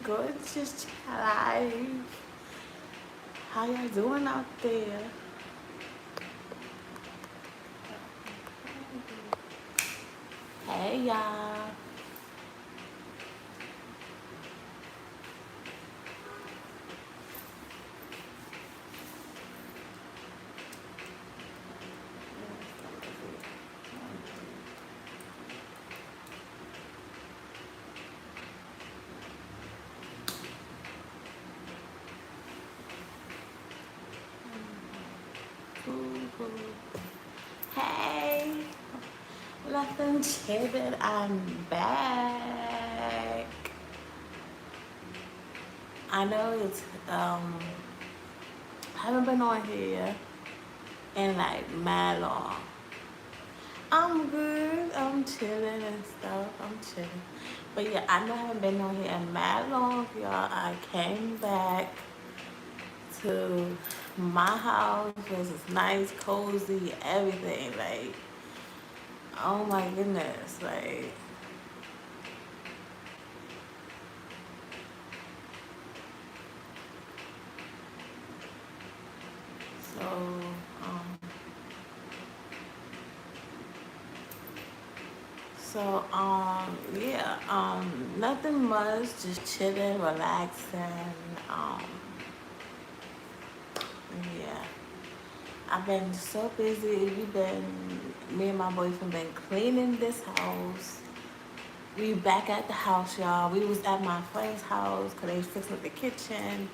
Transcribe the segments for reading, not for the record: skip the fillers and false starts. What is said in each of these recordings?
Gorgeous Live. How y'all doing out there? Hey y'all. Hey, nothing chillin'. I'm back. I know it's I haven't been on here in like mad long. I'm good. I'm chilling and stuff. I'm chilling. But yeah, I know I haven't been on here in mad long, y'all. I came back to my house. It's nice, cozy, everything. Like, oh my goodness. Like, so, um, yeah, nothing much, just chilling, relaxing, yeah. I've been so busy. Me and my boyfriend been cleaning this house. We back at the house, y'all. We was at my friend's house because they fixing up the kitchen.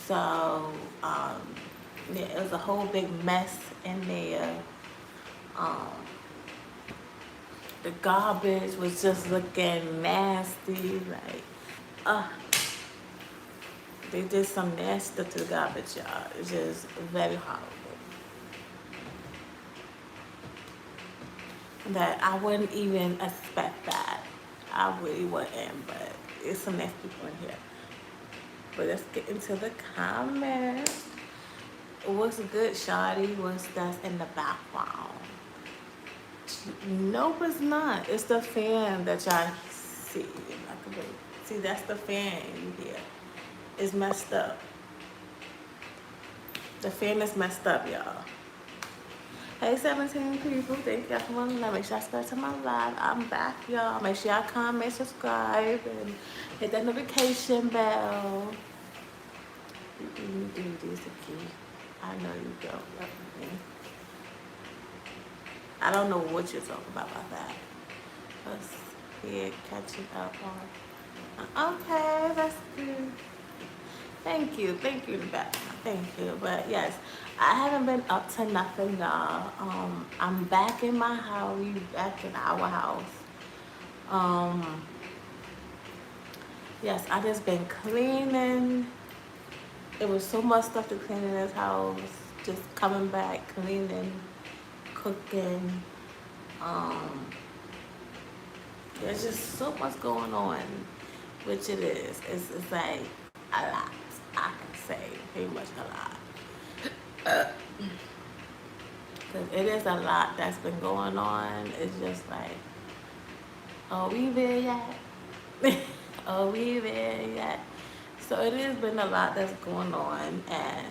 So, yeah, it was a whole big mess in there. Um, the garbage was just looking nasty. Like, they did some nasty stuff to the garbage, y'all. It's just very horrible. That I wouldn't even expect that. I really wouldn't, but it's some nasty people in here. But let's get into the comments. What's good, Shawty? What's that's in the background? Nope, it's not. It's the fan that y'all see. See, that's the fan you hear. It's messed up. The fan is messed up, y'all. Hey, 17 people. Thank y'all for watching. Make sure y'all subscribe to my live. I'm back, y'all. Make sure y'all comment, subscribe, and hit that notification bell. You do this again. I know you don't love me. I don't know what you're talking about that. Let's see, catching up on. Okay, that's good. Thank you in the back. Thank you. But yes, I haven't been up to nothing, y'all. I'm back in my house. We back in our house. Yes, I just been cleaning. It was so much stuff to clean in this house. Just coming back, cleaning, cooking. There's just so much going on, which it is. It's like a lot. I can say pretty much a lot. Because it is a lot that's been going on. It's just like, are we there yet? Are we there yet? So it has been a lot that's going on, and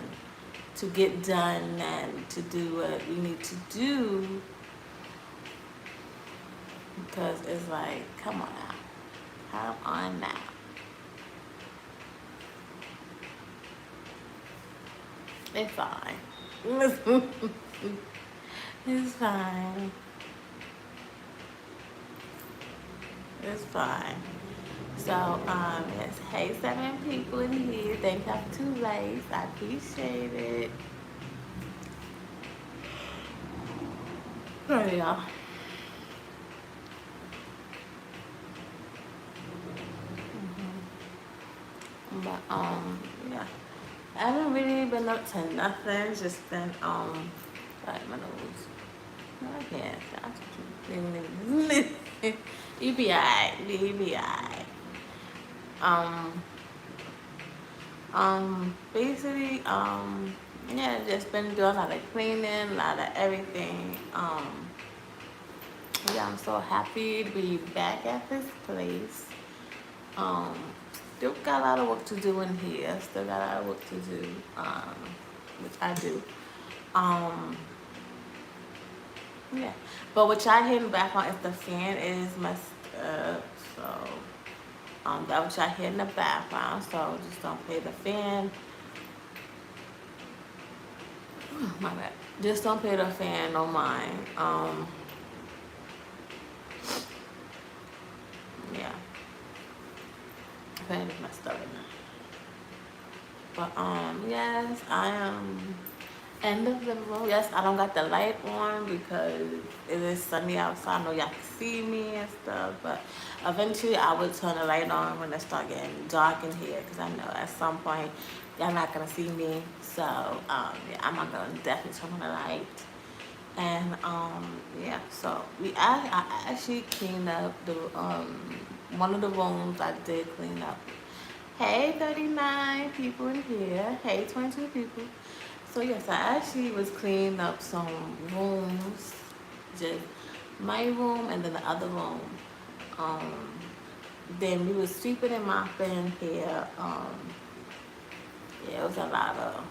to get done and to do what we need to do, because it's like, come on now. Come on now. It's fine. It's fine. It's fine. So, yes, hey, 7 people in here. Thank y'all for 2 likes. I appreciate it. Sorry, y'all. But, yeah. I haven't really been up to nothing. Just been, like my nose. No, I can't. You be alright. You be alright. Basically, yeah, just been doing a lot of cleaning, a lot of everything. Yeah, I'm so happy to be back at this place. still got a lot of work to do in here. Still got a lot of work to do, which I do. Yeah. But what y'all hear in the background is the fan is messed up. So, that what y'all hear in the background. So just don't pay the fan. My bad. Just don't pay the fan no mind. Yeah. Fan is messed up in there. But yes, I am in the living room. Yes, I don't got the light on because it is sunny outside. I know y'all can see me and stuff, but eventually I will turn the light on when it start getting dark in here because I know at some point y'all not gonna see me. So yeah, I'm not gonna definitely turn on the light. And yeah, so I actually cleaned up the one of the rooms. I did clean up. Hey, 39 people in here. Hey, 22 people. So yes, I actually was cleaning up some rooms, just my room and then the other room. Then we was sweeping and mopping here. Yeah, it was a lot of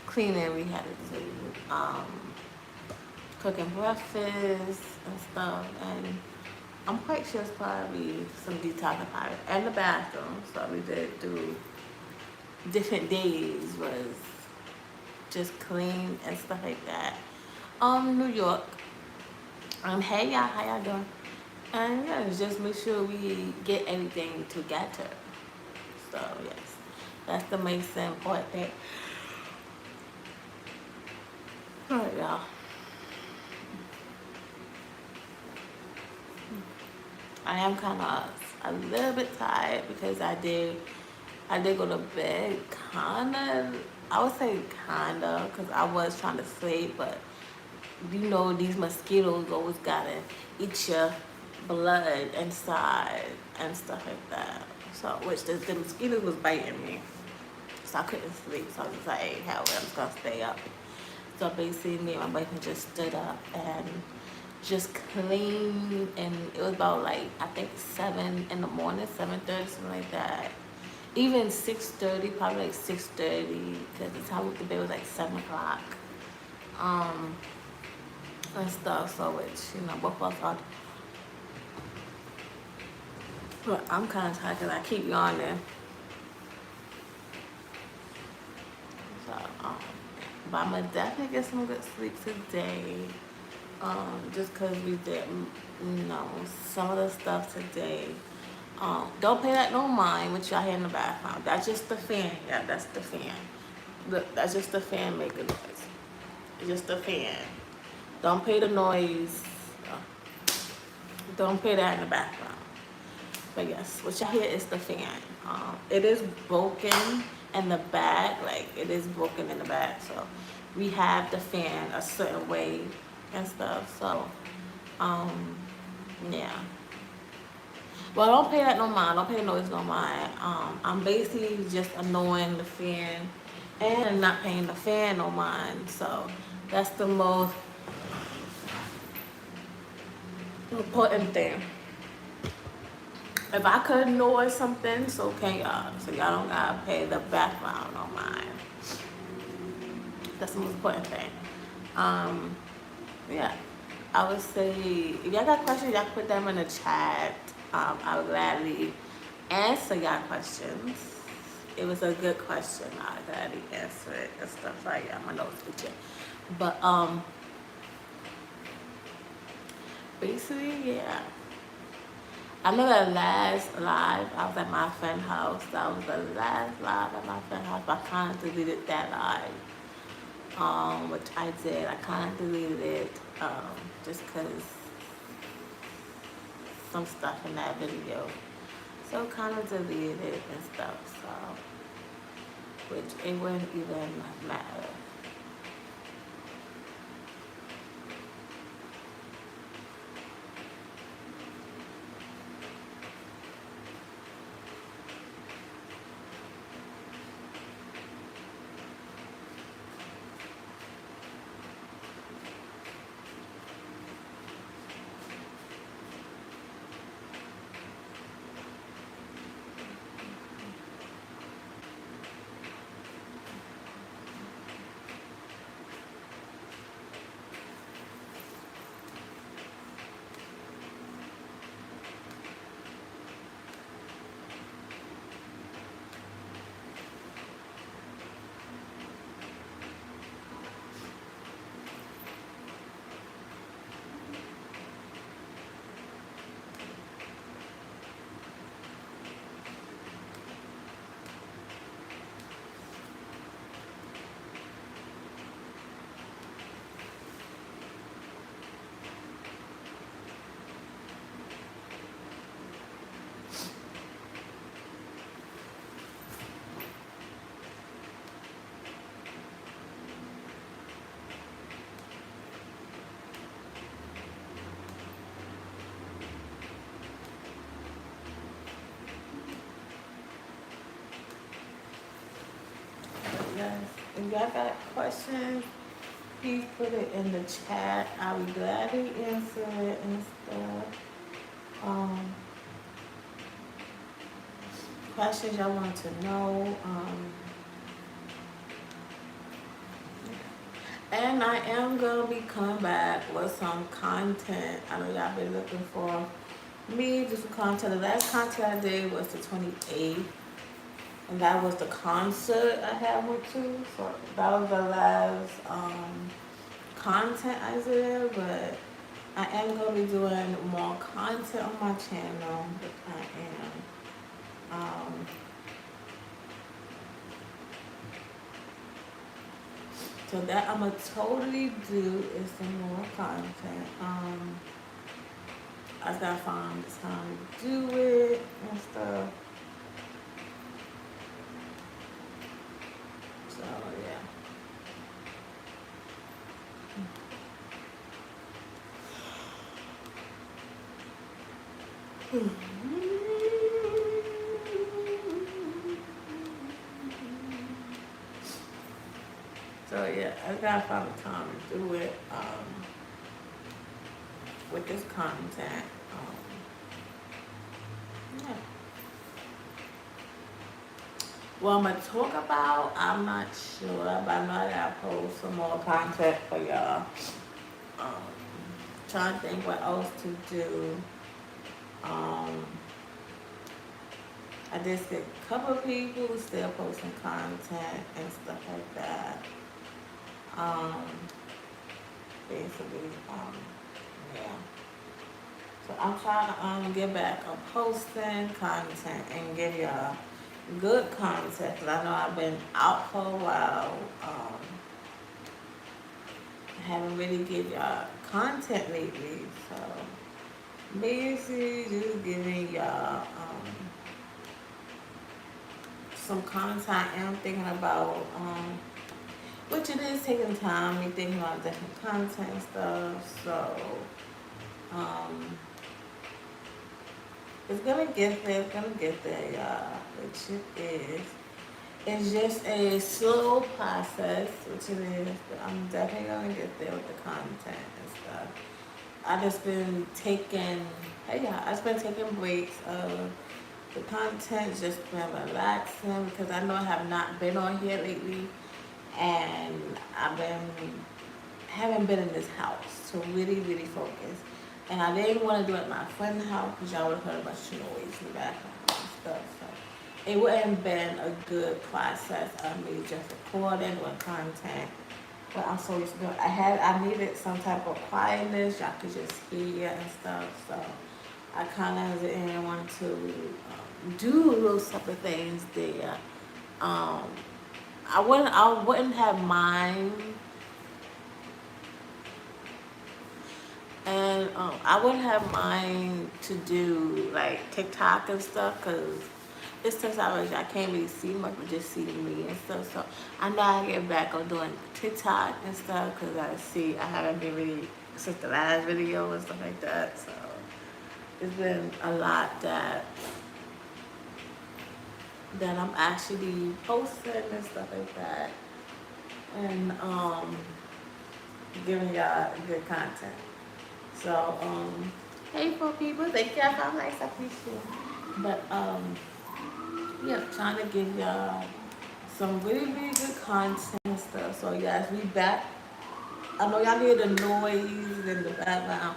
cleaning we had to do. Cooking breakfast and stuff, and I'm quite sure it's probably some detoxifying and the bathroom. So we did do different days was just clean and stuff like that. New York. Hey y'all, how y'all doing? And yeah, just make sure we get everything together. So yes, that's the most important thing. Alright, y'all. I am kind of a little bit tired because I did go to bed I would say kinda, because I was trying to sleep, but you know these mosquitoes always gotta eat your blood inside and stuff like that. So, which the mosquitoes was biting me, so I couldn't sleep. So I was just like, hey, hell, I'm just gonna stay up. So basically, me and my boyfriend just stood up and just cleaned, and it was about like I think 7 in the morning, 7:30, something like that. Even 6:30, probably like 6:30, because the time we went to bed was like 7 o'clock. And stuff, so which, you know, both of us are. But I'm kind of tired because I keep yawning. So, but I'm gonna definitely get some good sleep today. Just because we did, you know, some of the stuff today. Don't pay that no mind, which y'all hear in the background. That's just the fan. Yeah, that's the fan. Look, that's just the fan making noise. It's just the fan. Don't pay the noise. Don't pay that in the background. But yes, what y'all hear is the fan. It is broken in the back, like it is broken in the back. So we have the fan a certain way and stuff. So yeah. Well, don't pay that no mind. Don't pay the noise no mind. I'm basically just annoying the fan and not paying the fan no mind. So that's the most important thing. If I could annoy something, so can y'all. So y'all don't gotta pay the background no mind. That's the most important thing. Yeah. I would say if y'all got questions, y'all put them in the chat. I would gladly answer y'all questions. It was a good question. I would gladly answer it and stuff like that. My notes with you. But basically, yeah. I know the last live I was at my friend's house. That was the last live at my friend's house. But I kind of deleted that live, which I did. I kind of deleted it just because some stuff in that video. So kind of deleted it and stuff. So, which it wouldn't even matter. y'all got questions, please put it in the chat. I'll be glad to answer it and stuff. Questions y'all want to know. And I am gonna be coming back with some content. I know y'all been looking for me just some content. The last content I did was the 28th, and that was the concert I had went to. So that was the last content I did, but I am gonna be doing more content on my channel. But I am. So that I'm gonna totally do is some more content. I just gotta find the time to do it and stuff. So yeah. So yeah, I gotta find the time to do it with this content. Yeah. What I'm gonna talk about, I'm not sure, but I know I gotta post some more content for y'all. Trying to think what else to do. I just get a couple of people still posting content and stuff like that. Basically, yeah. So I'm trying to get back on posting content and give y'all good content. Cause I know I've been out for a while. I haven't really give y'all content lately. So basically just giving y'all some content I'm thinking about, which it is taking time, me thinking about different content and stuff, so, it's gonna get there, y'all, which it is. It's just a slow process, which it is, but I'm definitely gonna get there with the content and stuff. I just been taking, I just been taking breaks of the content, just been relaxing because I know I have not been on here lately, and haven't been in this house to really focus. And I didn't want to do it at my friend's house because y'all would have heard a bunch of noise in the background and stuff. So it wouldn't have been a good process of me just recording or content. But I'm so used to doing it. I needed some type of quietness, y'all could just hear and stuff. So I kind of didn't want to do those type of things there. I wouldn't have mind, and I wouldn't have mind to do like TikTok and stuff, cause it's since I can't really see much, but just see me and stuff. So I know I get back on doing TikTok and stuff, cause I haven't been really since the last video and stuff like that. So it's been a lot that I'm actually posting and stuff like that, and giving y'all good content. So hey for people, thank y'all for nice, I appreciate it. But yeah, trying to give y'all some really good content and stuff. So yes, we back. I know y'all hear the noise in the background.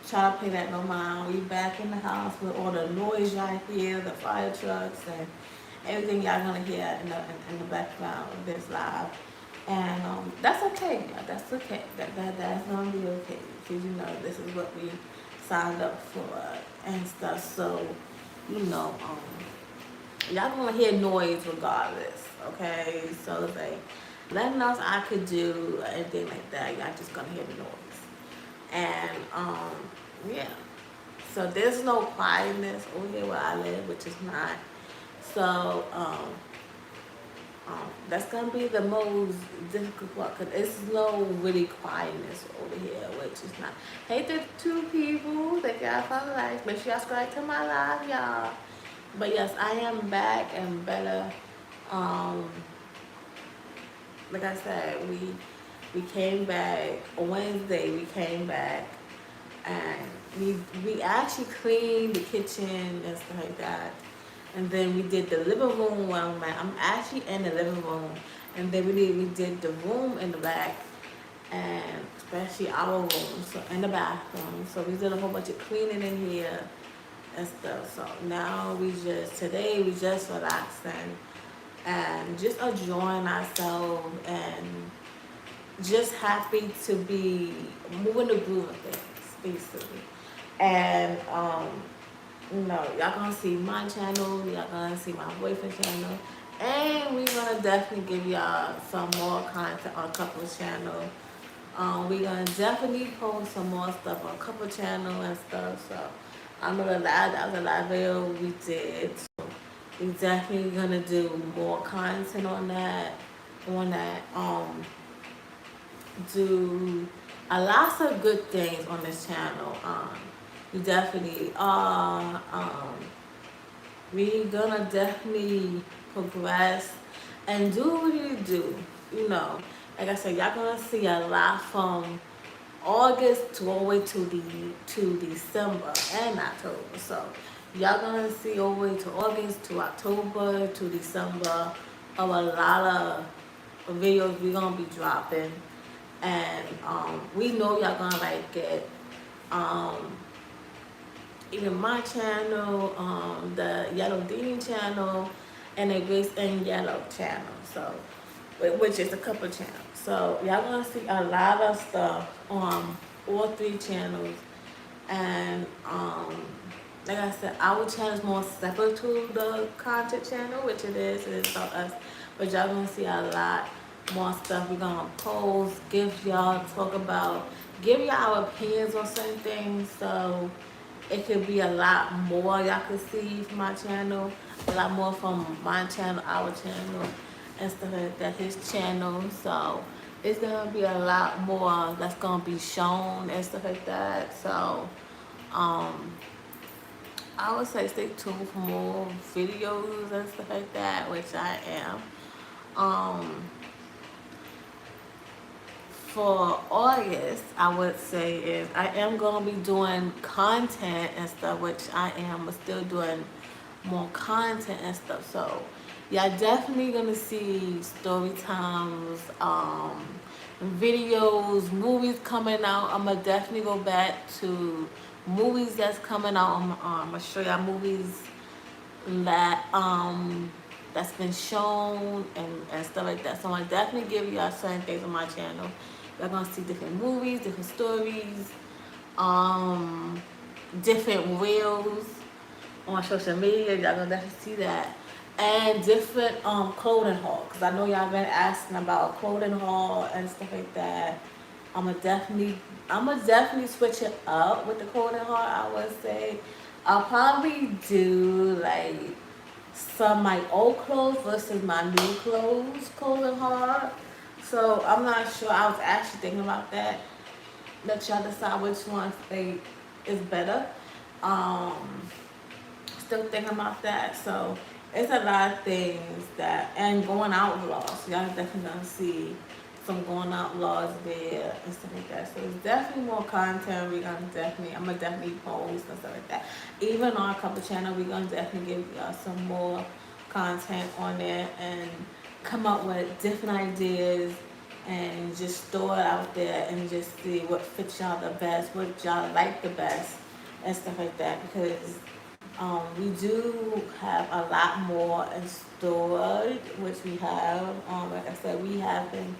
Try to pay that no mind. We back in the house with all the noise y'all hear, the fire trucks and everything y'all gonna hear in the background of this live. And that's okay. That's okay. That's gonna be okay. Because this is what we signed up for and stuff. So, y'all gonna hear noise regardless. Okay? So it's like nothing else I could do, anything like that. Y'all just gonna hear the noise. And yeah. So there's no quietness over here where I live, which is not. So that's gonna be the most difficult part, because it's no really quietness over here, which is not. Hey, the two people that y'all follow, like, make sure y'all subscribe to my live, y'all. But yes, I am back and better. like I said, we came back on Wednesday. We came back and we actually cleaned the kitchen and stuff like that. And then we did the living room where I'm actually in the living room. And then we did the room in the back, and especially our room, so in the bathroom. So we did a whole bunch of cleaning in here and stuff. So now today we just relaxing and just enjoying ourselves and just happy to be moving the groove of things, basically. And y'all gonna see my channel, y'all gonna see my boyfriend channel, and we're gonna definitely give y'all some more content on Couples channel. We're gonna definitely post some more stuff on Couple channel and stuff. So that was a live video we did. So we definitely gonna do more content on that. Do a lots of good things on this channel. We definitely are. We gonna definitely progress and do what you do. Like I said, y'all gonna see a lot from August to all the way to December and October. So y'all gonna see all the way to August to October to December of a lot of videos we gonna be dropping. And we know y'all gonna like it. Even my channel, the Yellow Dean channel, and the Grace and Yellow channel. So, which is a couple channels. So y'all gonna see a lot of stuff on all three channels. And like I said, our channel is more separate to the content channel, which it is about us. But y'all gonna see a lot more stuff we're gonna post, give y'all our opinions on certain things. So it could be a lot more y'all could see from my channel, a lot more from my channel, our channel, and stuff like that, his channel. So it's gonna be a lot more that's gonna be shown and stuff like that. So I would say stay tuned for more videos and stuff like that, which I am. For August, I would say is I am gonna be doing content and stuff, which I am still doing more content and stuff. So y'all definitely gonna see story times, videos, movies coming out. I'm gonna definitely go back to movies that's coming out. I'm gonna show y'all movies that that's been shown and stuff like that. So I'm gonna definitely give y'all certain things on my channel. Y'all gonna see different movies, different stories, different reels on social media. Y'all gonna definitely see that. And different clothing haul. Cause I know y'all been asking about clothing haul and stuff like that. I'ma definitely switch it up with the clothing haul, I would say. I'll probably do like some of my old clothes versus my new clothing haul. So I'm not sure. I was actually thinking about that. Let y'all decide which one is better. Still thinking about that. So it's a lot of things and going out vlogs. Y'all definitely gonna see some going out vlogs there and stuff like that. So it's definitely more content. I'm gonna definitely post and stuff like that. Even on our couple channel, we're gonna definitely give y'all some more content on there and come up with different ideas and just throw it out there and just see what fits y'all the best, what y'all like the best and stuff like that. Because we do have a lot more in store, which we have. Like I said, we have been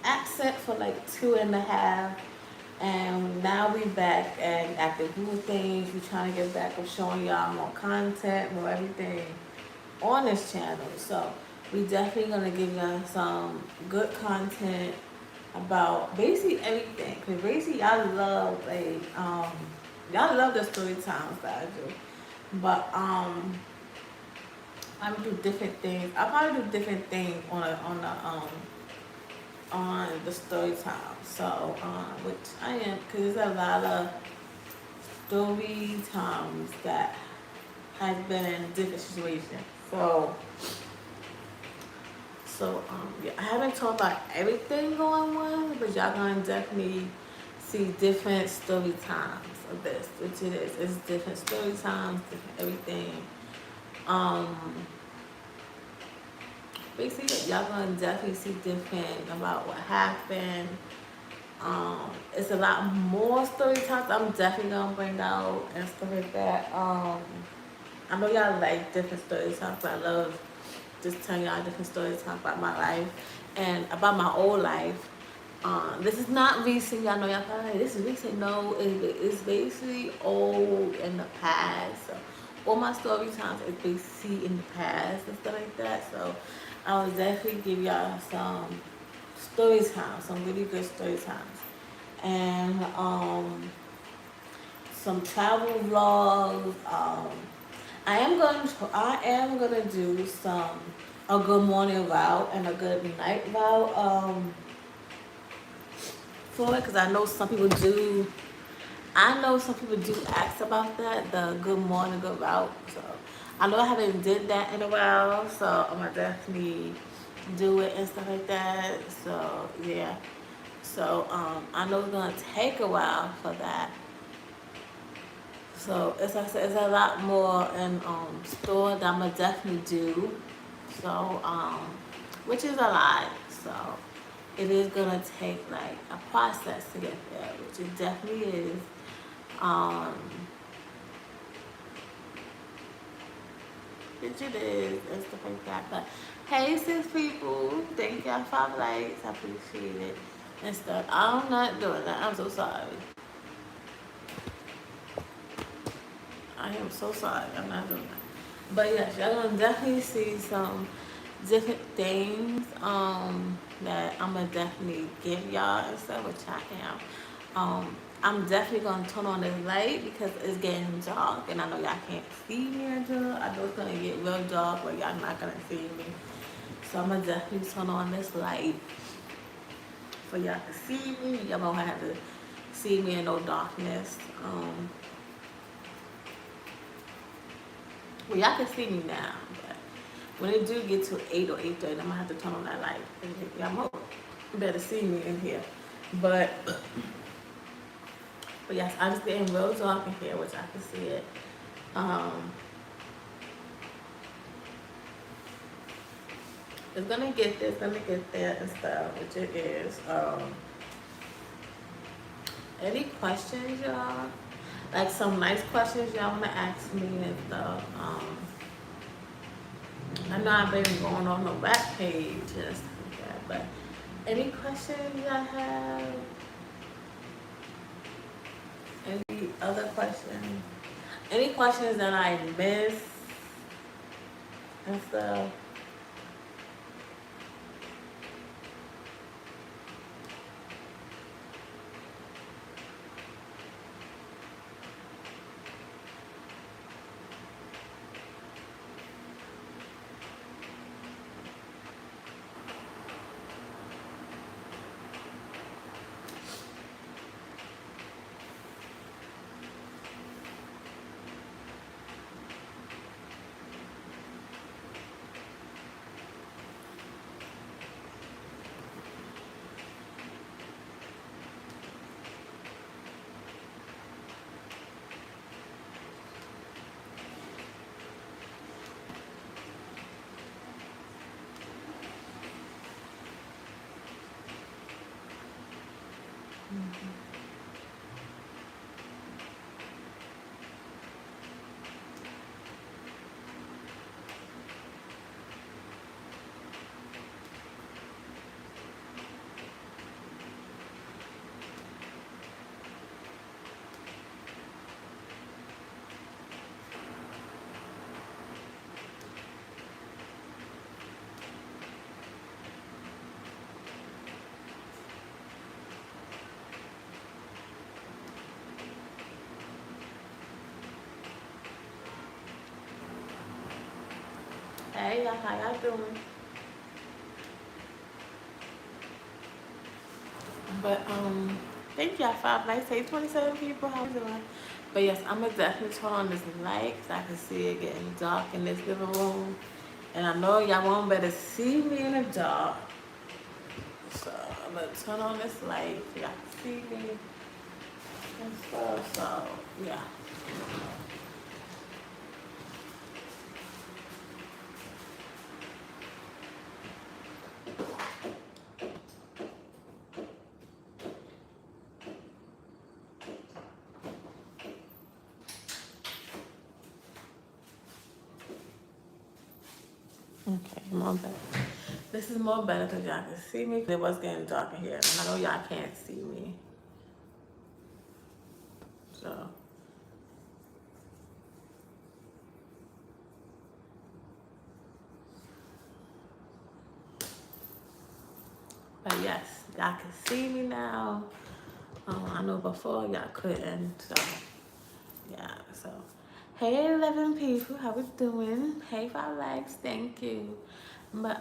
absent for like 2.5, and now we back and active doing things. We're trying to get back of showing y'all more content, more everything on this channel. So we definitely gonna give y'all some good content about basically everything. Cause basically y'all love the story times that I do. But I would do different things. I'll probably do different things on the story time. So which I am, cause there's a lot of story times that has been in different situations. So yeah, I haven't talked about everything going on, but y'all gonna definitely see different story times of this, which it is. It's different story times, different everything. Um, basically, y'all gonna definitely see different about what happened. It's a lot more story times I'm definitely gonna bring out and stuff like that. I know y'all like different story times, but I love just telling y'all different stories about my life and about my old life. This is not recent. Y'all know y'all probably like, this is recent. No, it's basically old in the past. So all my story times is basically in the past and stuff like that. So I will definitely give y'all some story times, some really good story times, and some travel vlogs. I am gonna do some a good morning route and a good night route for it, because I know some people do. I know some people do ask about that, the good morning, good route. So I know I haven't did that in a while, so I'm gonna definitely do it and stuff like that. So yeah. So I know it's gonna take a while for that. So it's like I said, it's a lot more in store that I'm gonna definitely do. So which is a lot. So it is gonna take like a process to get there, which it definitely is. Um, which it is and stuff like that. But hey, sis people, thank y'all for 5 likes. I appreciate it and stuff. I'm not doing that. I'm so sorry. I am so sorry. I'm not doing that. But yes, y'all gonna definitely see some different things that I'm gonna definitely give y'all and stuff, which I am. I'm definitely gonna turn on this light because it's getting dark and I know y'all can't see me until I know it's gonna get real dark where y'all not gonna see me. So I'm gonna definitely turn on this light for y'all to see me. Y'all won't have to see me in no darkness. Well, y'all can see me now, but when it do get to 8 or 8:30, I'm gonna have to turn on that light. And y'all better see me in here. But yes, I'm just getting real dark in here, which I can see it. It's gonna get there, it's gonna get there and stuff, which it is. Any questions, y'all? Like some nice questions y'all wanna ask me and stuff. I know I've been going on the back page and stuff like that, but any questions y'all have? Any other questions? Any questions that I missed and stuff? Hey y'all, how y'all doing? But thank y'all 5 likes. Hey 27 people, how you doing? But yes, I'm gonna definitely turn on this light so I can see it getting dark in this living room And I know y'all won't better see me in the dark. So I'm gonna turn on this light so y'all can see me and stuff. So yeah. Okay, more better. This is more better because y'all can see me. It was getting dark in here. And I know y'all can't see me. So but yes, y'all can see me now. I know before y'all couldn't. So yeah, so hey 11 people, how we doing? Hey 5 likes, thank you. But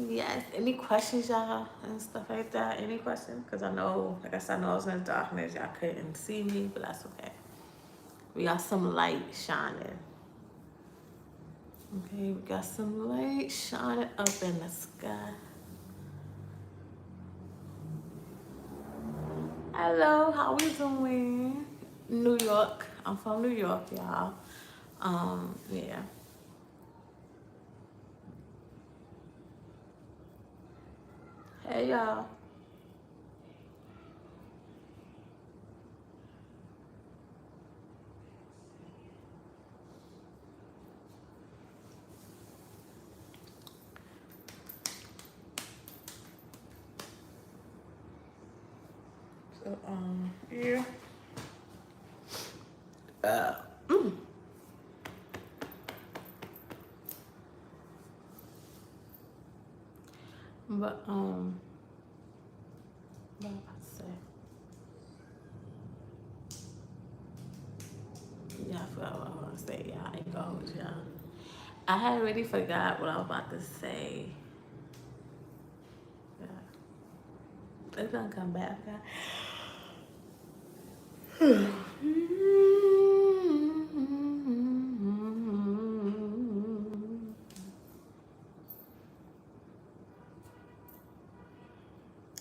yes, any questions y'all and stuff like that? Any questions? Because I know, like I said, I know I was in the darkness, y'all couldn't see me, but that's okay. We got some light shining. Okay, we got some light shining up in the sky. Hello, how we doing? New York. I'm from New York, y'all. Yeah. Hey, y'all. So, yeah. Uh, mm. But, what am I about to say? Yeah, I forgot what I was going to say, y'all. I ain't gonna hold y'all. I had already forgot what I was about to say. Yeah. It's gonna come back, okay?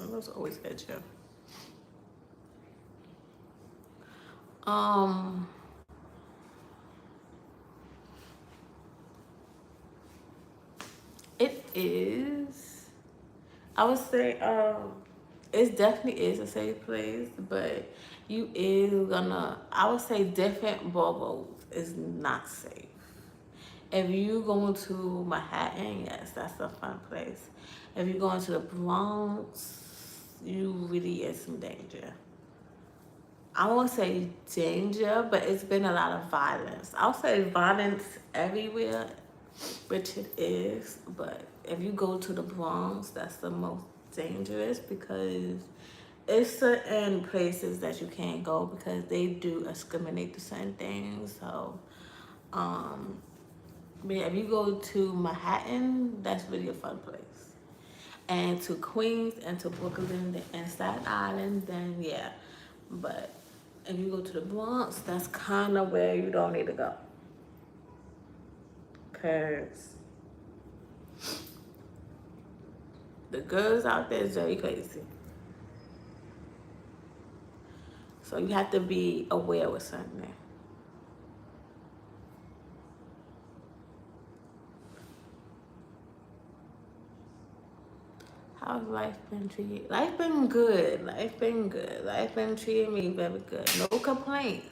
I was always at you. It is. I would say, it definitely is a safe place, but you is gonna. I would say different boroughs is not safe. If you going to Manhattan, yes, that's a fun place. If you're going to the Bronx, you really is some danger. I won't say danger, but it's been a lot of violence. I'll say violence everywhere, which it is, but if you go to the Bronx, that's the most dangerous because it's certain places that you can't go because they do discriminate to certain things. So, but yeah, if you go to Manhattan, that's really a fun place. And to Queens and to Brooklyn and Staten Island, then yeah. But if you go to the Bronx, that's kind of where you don't need to go. Because the girls out there is very crazy. So you have to be aware with something. How's life been treating you? Life been good. Life been good. Life been treating me very good. No complaints.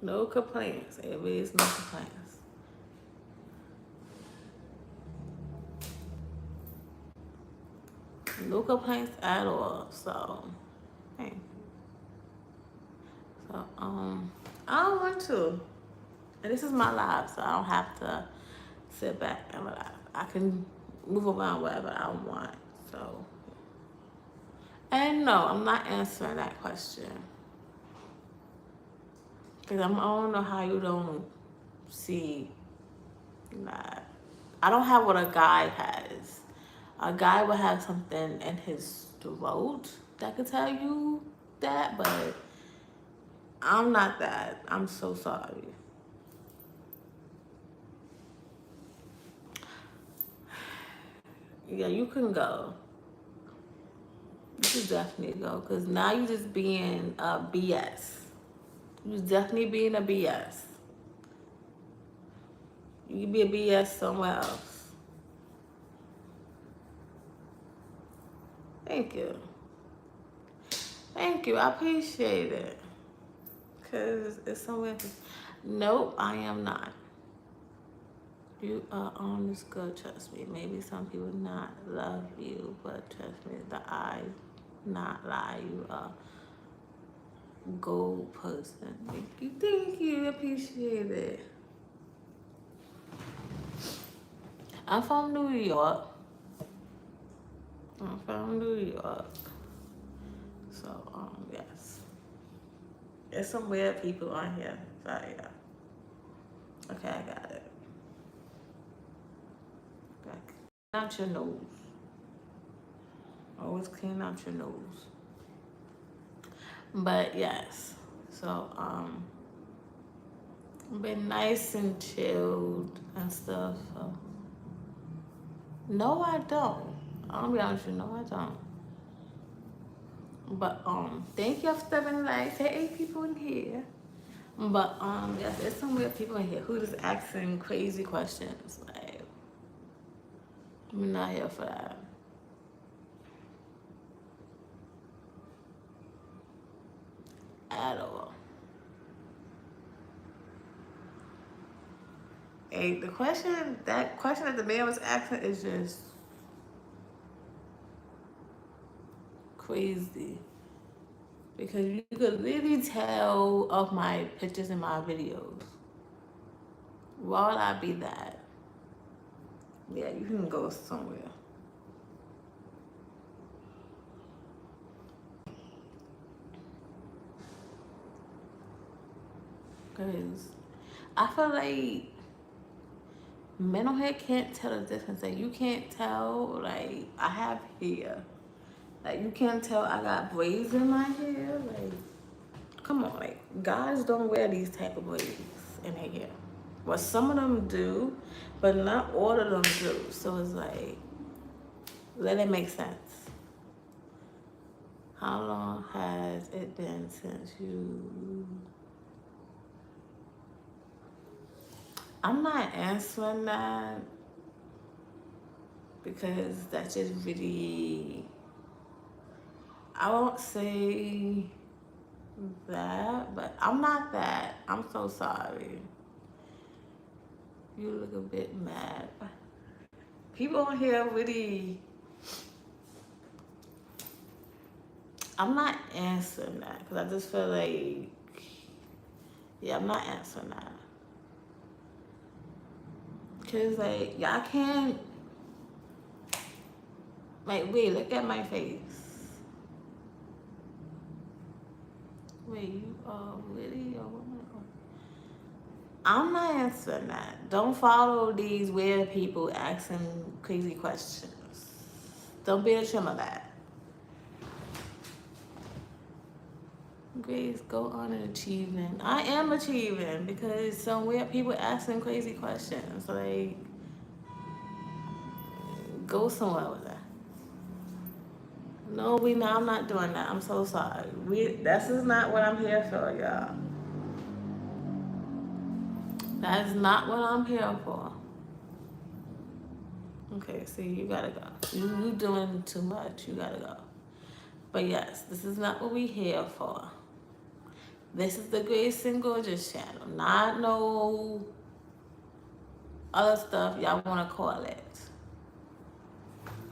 No complaints. It really is no complaints. No complaints at all. So, hey. So, I don't want to. And this is my life, so I don't have to sit back and relax. I can move around wherever I want. So, and no, I'm not answering that question. Because I don't know how you don't see that. I don't have what a guy has. A guy would have something in his throat that could tell you that, but I'm not that. I'm so sorry. yeah, you can go. You should definitely go, because now you just being BS. You definitely being a BS. You can be a BS somewhere else. Thank you. Thank you. I appreciate it. Because it's somewhere. Nope, I am not. You are on this good, trust me. Maybe some people not love you, but trust me, the I not lie. You are a gold person. Thank you, appreciate it. I'm from New York. I'm from New York. So, yes. There's some weird people on here. Sorry, yeah. Okay, I got it. Okay. Clean out your nose. Always clean out your nose. But yes. So, been nice and chilled and stuff. So. No, I don't. I'll be honest with you, no, I don't. But thank you for stepping like say 8 people in here. But yes, there's some weird people in here who just asking crazy questions. Like, I'm not here for that. At all. Hey, that question that the man was asking is just crazy. Because you could really tell of my pictures and my videos. Why would I be that? Yeah, you can go somewhere. Because I feel like men on here can't tell the difference. Like, you can't tell, like, I have hair. Like, you can't tell I got braids in my hair. Like, come on. Like, guys don't wear these type of braids in their hair. Well, some of them do, but not all of them do. So it's like, let it make sense. How long has it been since you... I'm not answering that because that's just really... I won't say that, but I'm not that. I'm so sorry. You look a bit mad. People on here really... I'm not answering that because I just feel like... Yeah, I'm not answering that. Because, like, y'all can't... Like, wait, look at my face. Wait, you are really a woman? I'm not answering that. Don't follow these weird people asking crazy questions. Don't be a trim of that. Grace, go on and achieving. I am achieving because some weird people asking crazy questions. Like, go somewhere with that. No, I'm not doing that. I'm so sorry. This is not what I'm here for, y'all. That is not what I'm here for. Okay, see, you gotta go. You doing too much. You gotta go. But yes, this is not what we here for. This is the Gracegorgeous channel, not no other stuff y'all wanna call it.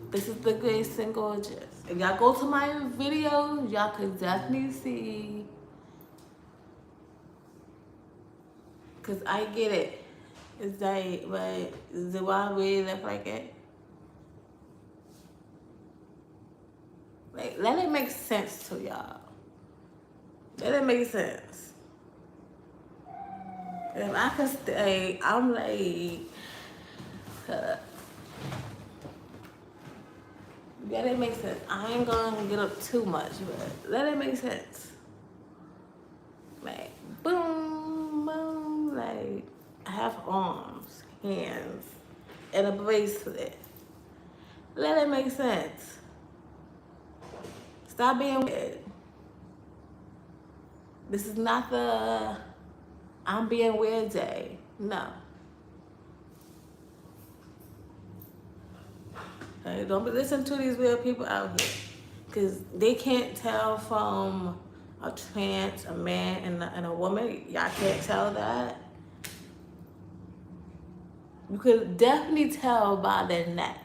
This is the Gracegorgeous. If y'all go to my videos, y'all could definitely see. Cause I get it. It's like, but do I really look like it? Like, let it make sense to y'all. Let it make sense. If I could stay, I'm like, let it make sense. I ain't gonna get up too much, but let it make sense. Like, boom, boom, like, I have arms, hands, and a bracelet. Let it make sense. Stop being weird. This is not the I'm being weird day. No. Okay, don't be listening to these weird people out here. Because they can't tell from a trans, a man, and a woman. Y'all can't tell that. You could definitely tell by their neck.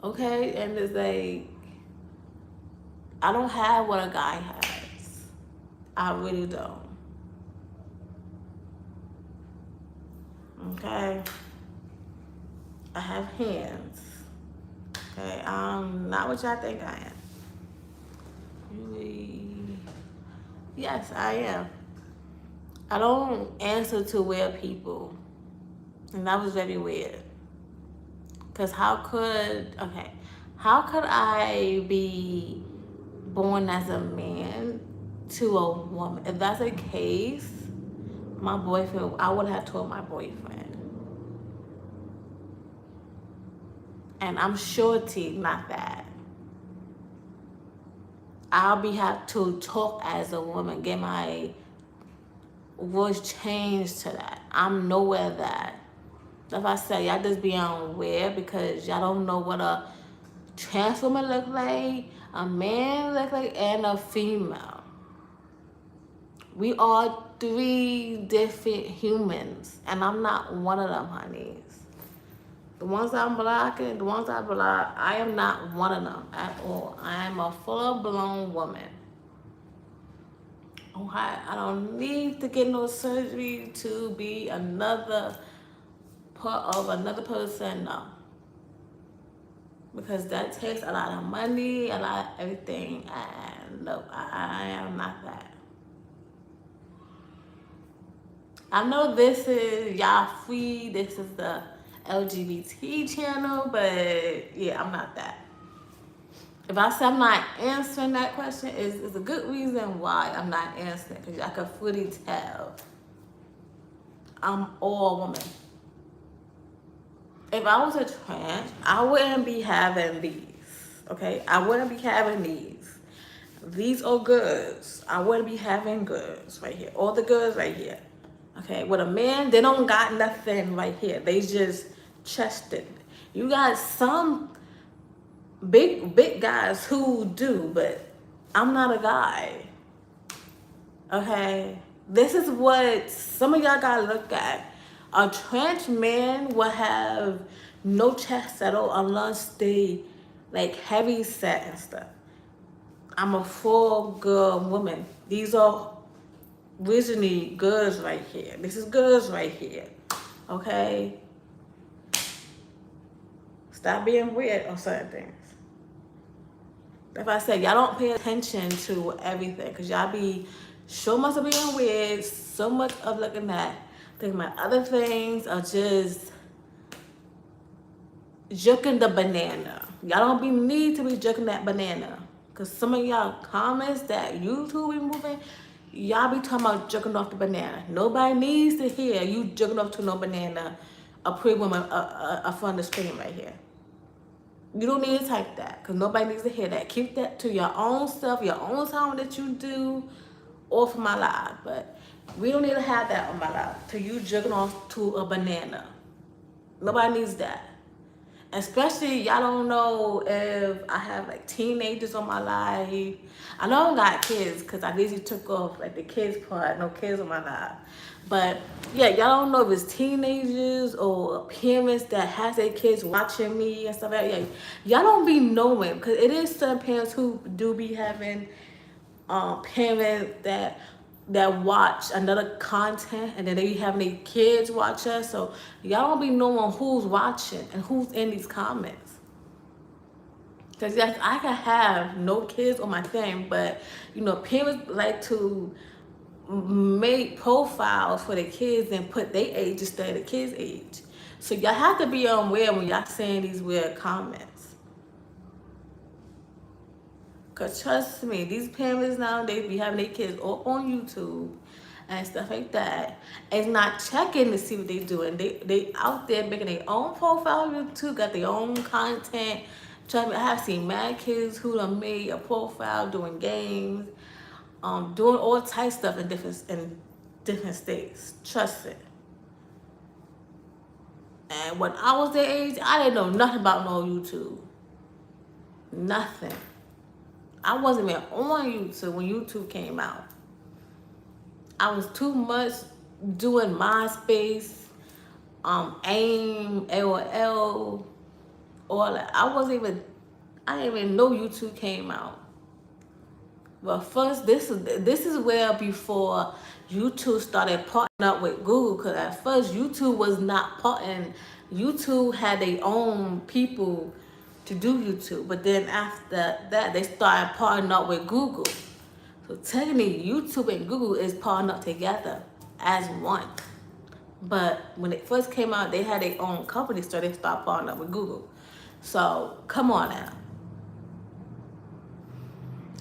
Okay? And it's like, I don't have what a guy has. I really don't. Okay? I have hands. Okay? I'm not what y'all think I am. Really? Yes, I am. I don't answer to weird people. And that was very weird. Because how could I be born as a man to a woman? If that's the case, my boyfriend, I would have told my boyfriend. And I'm shorty, not that. Have to talk as a woman, get my voice changed to that. I'm nowhere that. If I say y'all just be unaware because y'all don't know what a trans woman look like, a man look like, and a female. We are 3 different humans, and I'm not one of them, honeys. The ones I'm blocking, the ones I block, I am not one of them at all. I am a full-blown woman. Okay, I don't need to get no surgery to be another part of another person, no. Because that takes a lot of money, a lot of everything, and no, I am not that. I know this is y'all free, this is the Lbgt channel, but yeah, I'm not that. If I say I'm not answering that question, is a good reason why I'm not answering, because I can fully tell I'm all woman. If I was a trans, I wouldn't be having these, okay? I wouldn't be having these. These are goods. I wouldn't be having goods right here. All the goods right here, okay? With a man, they don't got nothing right here. They just chested. You got some big guys who do, but I'm not a guy, okay? This is what some of y'all gotta look at. A trans man will have no chest at all unless they like heavy set and stuff. I'm a full girl woman. These are originally girls right here. This is girls right here. Okay? Stop being weird on certain things. If I say y'all don't pay attention to everything, because y'all be so much of being weird, so much of looking at think my other things are just jerking the banana. Y'all don't be need to be jerking that banana. Because some of y'all comments that YouTube be moving, y'all be talking about jerking off the banana. Nobody needs to hear you jerking off to no banana, a pretty woman up on the screen right here. You don't need to type that, because nobody needs to hear that. Keep that to your own stuff, your own time that you do off my live. But we don't need to have that on my live till you jerking off to a banana. Nobody needs that. Especially y'all don't know if I have like teenagers on my live. I know I don't got kids because I basically took off like the kids part, no kids on my live. But yeah, y'all don't know if it's teenagers or parents that has their kids watching me and stuff like that. Yeah, y'all don't be knowing, because it is some parents who do be having parents that watch another content and then they be having their kids watch us. So y'all don't be knowing who's watching and who's in these comments. Because yes, I can have no kids on my thing, but you know, parents like to make profiles for the kids and put their age instead of the kids' age. So y'all have to be aware when y'all saying these weird comments. Because trust me, these parents now, they be having their kids all on YouTube and stuff like that is not checking to see what they doing. They out there making their own profile on YouTube, got their own content. Trust me, I have seen mad kids who done made a profile doing games, doing all types of stuff in different states. Trust it. And when I was their age, I didn't know nothing about no YouTube. Nothing. I wasn't even on YouTube when YouTube came out. I was too much doing MySpace, AIM, AOL, all that. I didn't even know YouTube came out. But first, this is where before YouTube started partnering up with Google, because at first YouTube was not partnering. YouTube had their own people to do YouTube, but then after that, they started partnering up with Google. So technically, YouTube and Google is partnering up together as one. But when it first came out, they had their own company, so they started partnering up with Google. So come on now.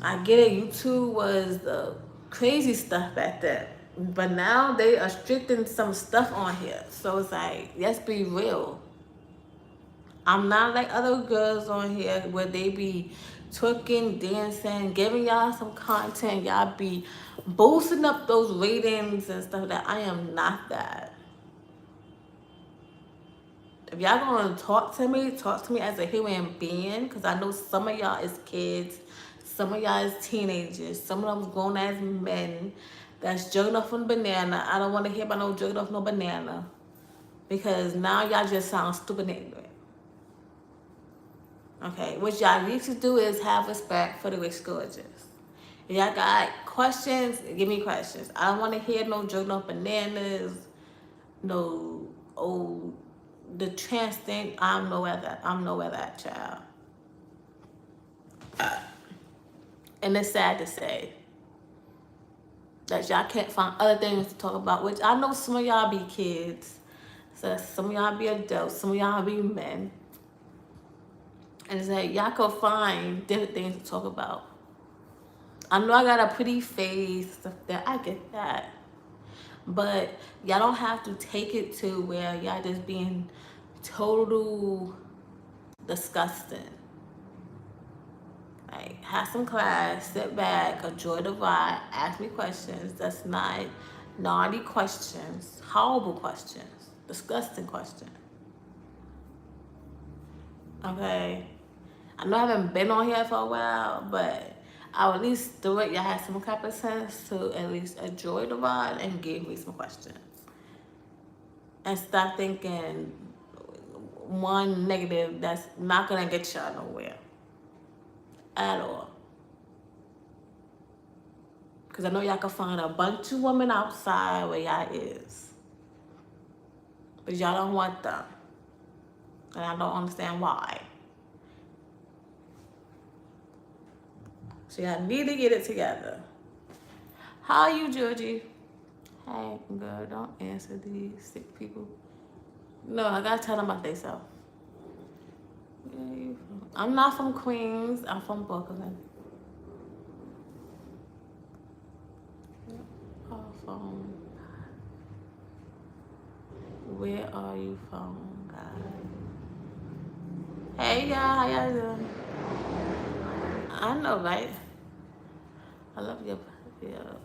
I get it, YouTube was the crazy stuff back then. But now they are restricting some stuff on here. So it's like, let's be real. I'm not like other girls on here where they be twerking, dancing, giving y'all some content. Y'all be boosting up those ratings and stuff. That I am not that. If y'all gonna talk to me as a human being, because I know some of y'all is kids, some of y'all is teenagers, some of them grown as men that's jerking off on banana. I don't want to hear about no jerking off no banana, because now y'all just sound stupid and ignorant. Okay, what y'all need to do is have respect for the Gracegorgeous. If y'all got questions, give me questions. I don't want to hear no jerking off bananas, no the trans thing. I'm nowhere that child. And it's sad to say that y'all can't find other things to talk about, which I know some of y'all be kids, so some of y'all be adults, some of y'all be men. And it's like y'all could find different things to talk about. I know I got a pretty face, stuff that I get that. But y'all don't have to take it to where y'all just being total disgusting. Like, have some class, sit back, enjoy the ride, ask me questions. That's not naughty questions, horrible questions, disgusting questions. Okay? I know I haven't been on here for a while, but I'll at least do it. Y'all have some type of sense to at least enjoy the ride and give me some questions. And stop thinking one negative that's not gonna get y'all nowhere at all. Because I know y'all can find a bunch of women outside where y'all is. But y'all don't want them. And I don't understand why. So y'all need to get it together. How are you, Georgie? Hey, girl, don't answer these sick people. No, I gotta tell them about themselves. I'm not from Queens. I'm from Brooklyn. Where are you from, guys? Hey, y'all. How y'all doing? I know, right? I love your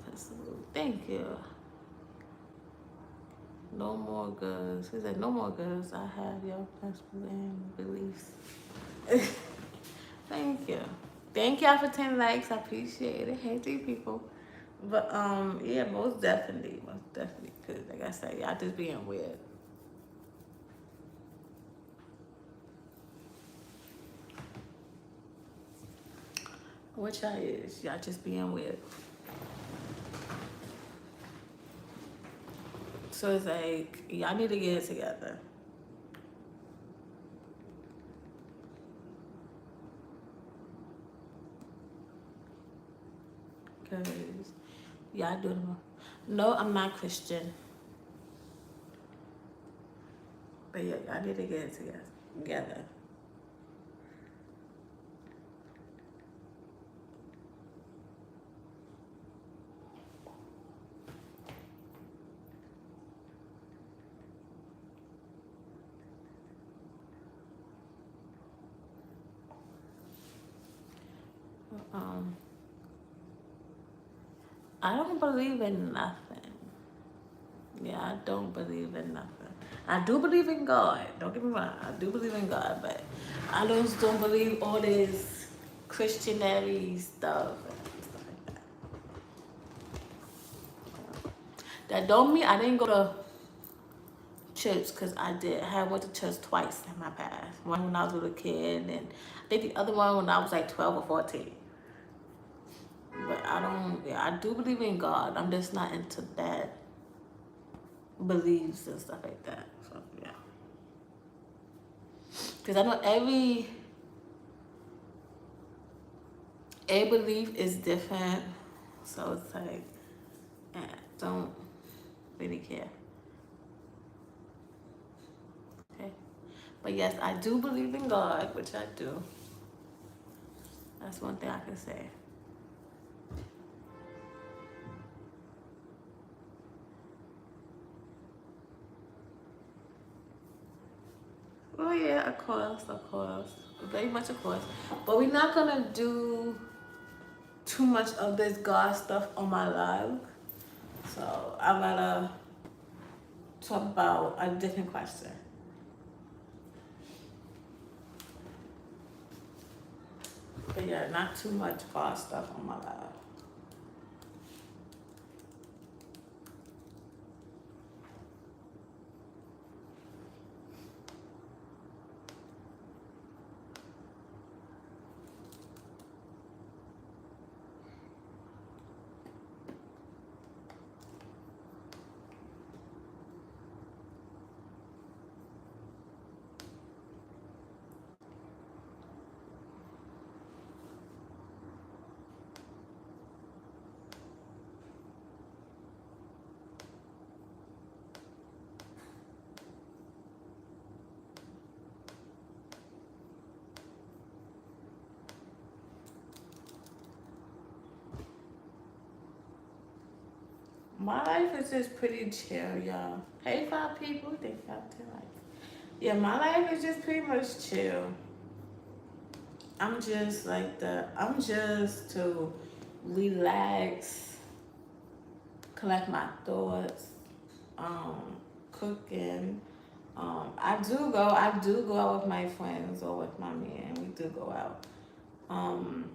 pencil. Thank you. No more girls. He said, no more girls. I have your principles and beliefs. Thank you. Thank y'all for 10 likes. I appreciate it. Hey, 3 people. But, yeah, most definitely. Because, like I said, y'all just being weird. What y'all is? Y'all just being weird. So it's like, y'all need to get it together. Because y'all doing wrong. No, I'm not Christian. But yeah, y'all need to get it together. Um, I don't believe in nothing. Yeah, I don't believe in nothing. I do believe in God. Don't get me wrong. I do believe in God, but I just don't believe all this Christianity stuff and stuff like that. That don't mean I didn't go to church, because I did. I went to church twice in my past. One when I was a little kid, and I think the other one when I was like 12 or 14. But I don't. Yeah, I do believe in God. I'm just not into that beliefs and stuff like that. So yeah, because I know every belief is different. So it's like, don't really care. Okay. But yes, I do believe in God, which I do. That's one thing I can say. Oh yeah, of course. Very much of course. But we're not gonna do too much of this God stuff on my live. So I'm gonna talk about a different question. But yeah, not too much God stuff on my live. My life is just pretty chill, y'all. Hey, 5 people, they 5 10 likes. Yeah, my life is just pretty much chill. I'm just like I'm just to relax, collect my thoughts, cooking. I do go out with my friends or with my man. We do go out. Um,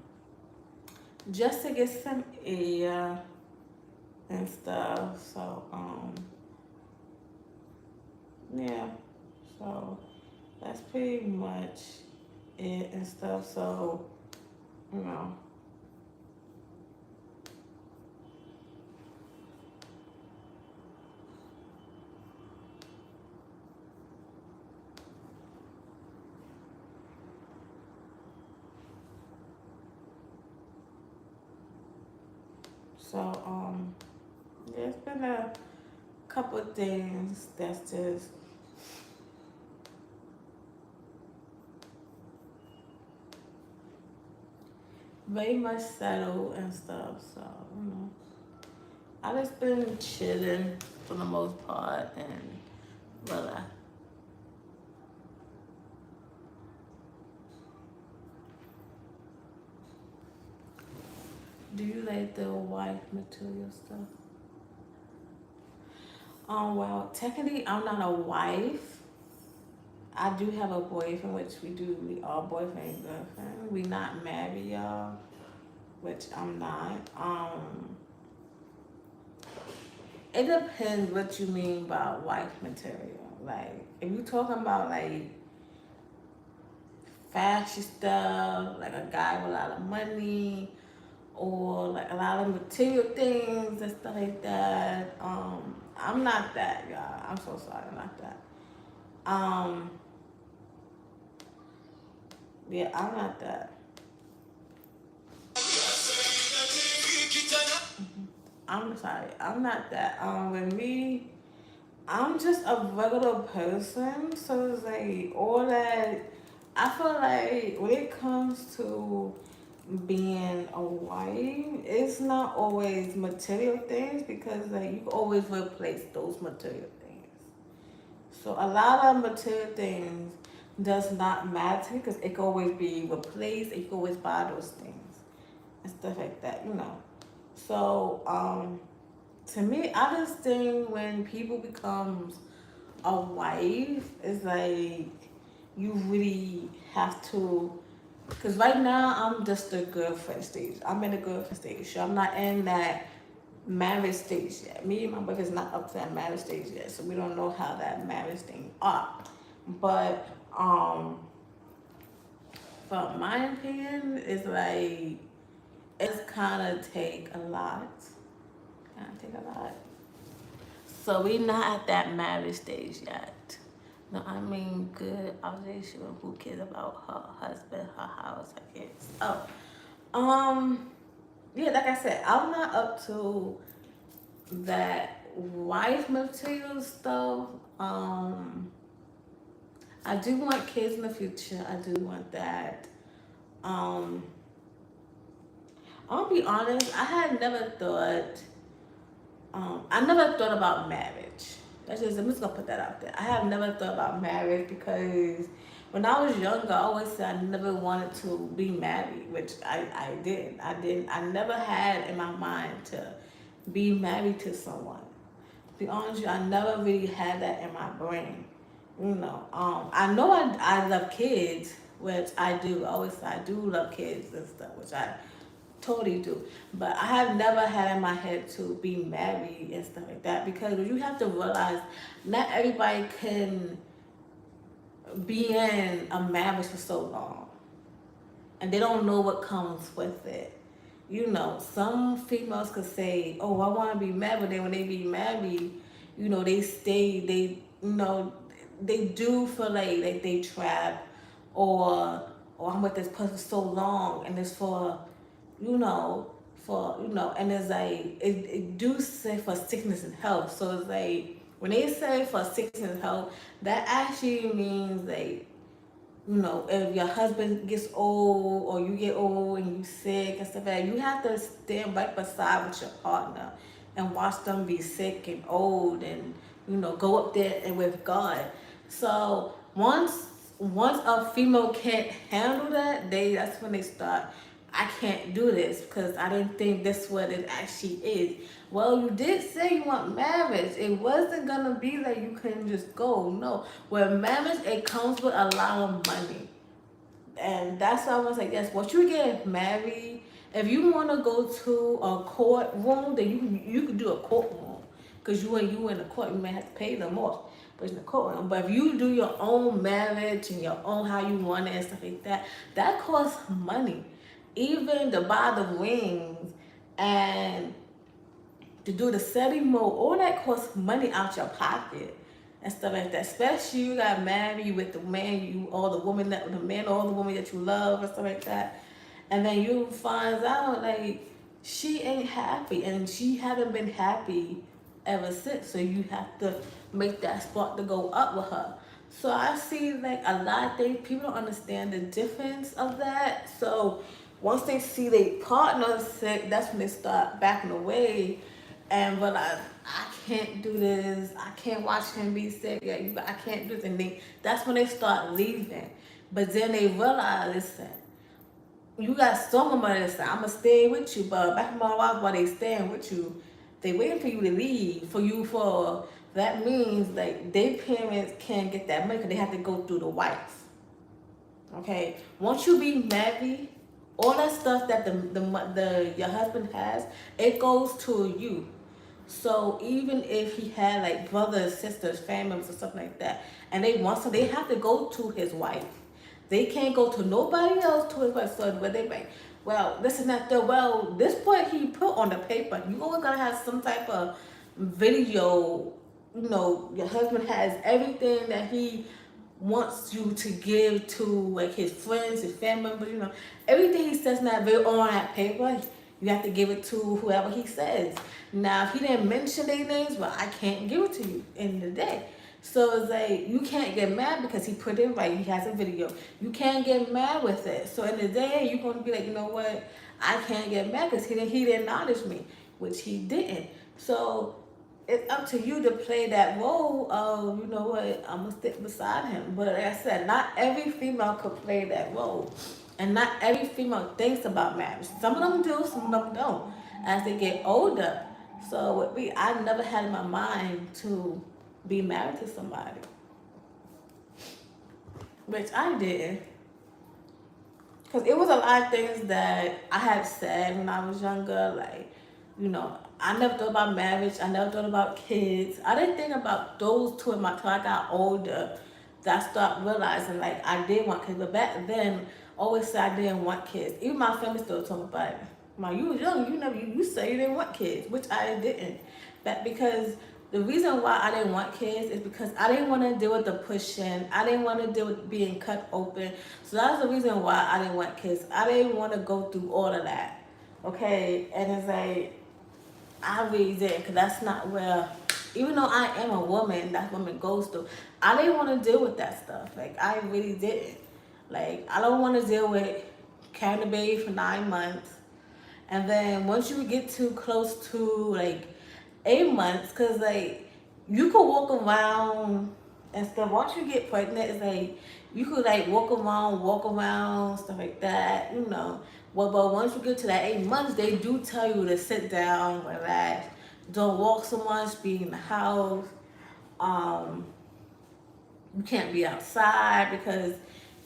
just to get some air and stuff. So, yeah. So that's pretty much it and stuff. So, you know. So, yeah, it's been a couple of things that's just very much settled and stuff. So, you know, I just been chilling for the most part and relax. Do you like the wife material stuff? Well, technically, I'm not a wife. I do have a boyfriend, which we are boyfriend and girlfriend. We not married, y'all, which I'm not. It depends what you mean by wife material. Like, if you talking about like fashion stuff, like a guy with a lot of money, or like a lot of material things and stuff like that. I'm not that, y'all. I'm so sorry, I'm not that. Um, yeah, I'm not that. I'm sorry, I'm not that. With me, I'm just a regular person, so it's like all that. I feel like when it comes to being a wife, it's not always material things, because like you can always replace those material things. So a lot of material things does not matter, because it can always be replaced and you can always buy those things. and stuff like that, you know. So, to me, I just think when people becomes a wife, it's like you really have to. Cause right now I'm just a girlfriend stage. I'm in the girlfriend stage. So I'm not in that marriage stage yet. Me and my boyfriend's not up to that marriage stage yet. So we don't know how that marriage thing are. But from my opinion, it's like it's kinda take a lot. Kinda take a lot. So we not at that marriage stage yet. No, I mean good observation. Who cares about her husband, her house, her kids? Oh, yeah, like I said, I'm not up to that wife material stuff. I do want kids in the future. I do want that. Um, I'll be honest. I had never thought. I never thought about marriage. I'm just gonna put that out there. I have never thought about marriage because when I was younger, I always said I never wanted to be married, which I did. I never had in my mind to be married to someone. To be honest with you, I never really had that in my brain. You know, I know I love kids, which I do. I always say I do love kids and stuff, which I totally do. But I have never had in my head to be married and stuff like that because you have to realize not everybody can be in a marriage for so long and they don't know what comes with it. You know, some females could say, "Oh, I want to be married," but then when they be married, you know, they stay. You know, they do feel like they trapped, or I'm with this person so long, and it's for, and it's like it do say for sickness and health. So it's like when they say for sickness and health, that actually means like, if your husband gets old or you get old and you sick and stuff like that, you have to stand right beside with your partner and watch them be sick and old and, go up there and with God. So once a female can't handle that, that's when they start, I can't do this because I didn't think this what it actually is. Well, you did say you want marriage. It wasn't gonna be that you couldn't just go. No. With marriage, it comes with a lot of money. And that's why I was like, yes, once you get married, if you want to go to a courtroom, then you can do a courtroom. Because you in the court, you may have to pay them more. But in the courtroom. But if you do your own marriage and your own how you want it and stuff like that, that costs money. Even to buy the rings and to do the ceremony, all that costs money out your pocket and stuff like that. Especially you got married with the man or the woman the man or the woman that you love and stuff like that. And then you find out like she ain't happy and she haven't been happy ever since. So you have to make that spark to go up with her. So I see like a lot of things, people don't understand the difference of that. So once they see their partner sick, that's when they start backing away and realize I can't do this. I can't watch him be sick. I can't do this. And that's when they start leaving. But then they realize, listen, you got so much money. Listen, I'm gonna stay with you. But back in my life, while they staying with you, they waiting for you to leave. For that means like their parents can't get that money because they have to go through the wife. Okay, once you be married, all that stuff that your husband has, it goes to you. So even if he had like brothers, sisters, family members, or something like that, and they want something, they have to go to his wife. They can't go to nobody else to his wife. So where they like, well, this is not the this point he put on the paper. You always gotta have some type of video. Your husband has everything that he wants you to give to like his friends, his family members, everything he says not on that paper, you have to give it to whoever he says. Now, if he didn't mention their names, well, I can't give it to you in the day. So it's like, you can't get mad because he put it right, he has a video. You can't get mad with it. So in the day, you're going to be like, you know what, I can't get mad because he didn't acknowledge me, which he didn't. So it's up to you to play that role of, you know what, I'm gonna stick beside him. But like I said, not every female could play that role. And not every female thinks about marriage. Some of them do, some of them don't, as they get older. So with me, I never had in my mind to be married to somebody, which I did. Because it was a lot of things that I had said when I was younger, like, you know, I never thought about marriage. I never thought about kids. I didn't think about those two in my till I got older. That I started realizing like I did want kids, but back then, I always said I didn't want kids. Even my family still told me about it. My, you was young, you said you didn't want kids, which I didn't. But because the reason why I didn't want kids is because I didn't want to deal with the pushing. I didn't want to deal with being cut open. So that's the reason why I didn't want kids. I didn't want to go through all of that. Okay, and it's like I really didn't, because that's not where, even though I am a woman, that's what woman goes through. I didn't want to deal with that stuff. Like, I really didn't. Like, I don't want to deal with carrying a baby for 9 months. And then once you get too close to, like, 8 months, because, like, you could walk around and stuff. Once you get pregnant, it's like, you could, like, walk around, stuff like that, you know. Well, but once you get to that 8 months, they do tell you to sit down, relax, don't walk so much, be in the house. You can't be outside because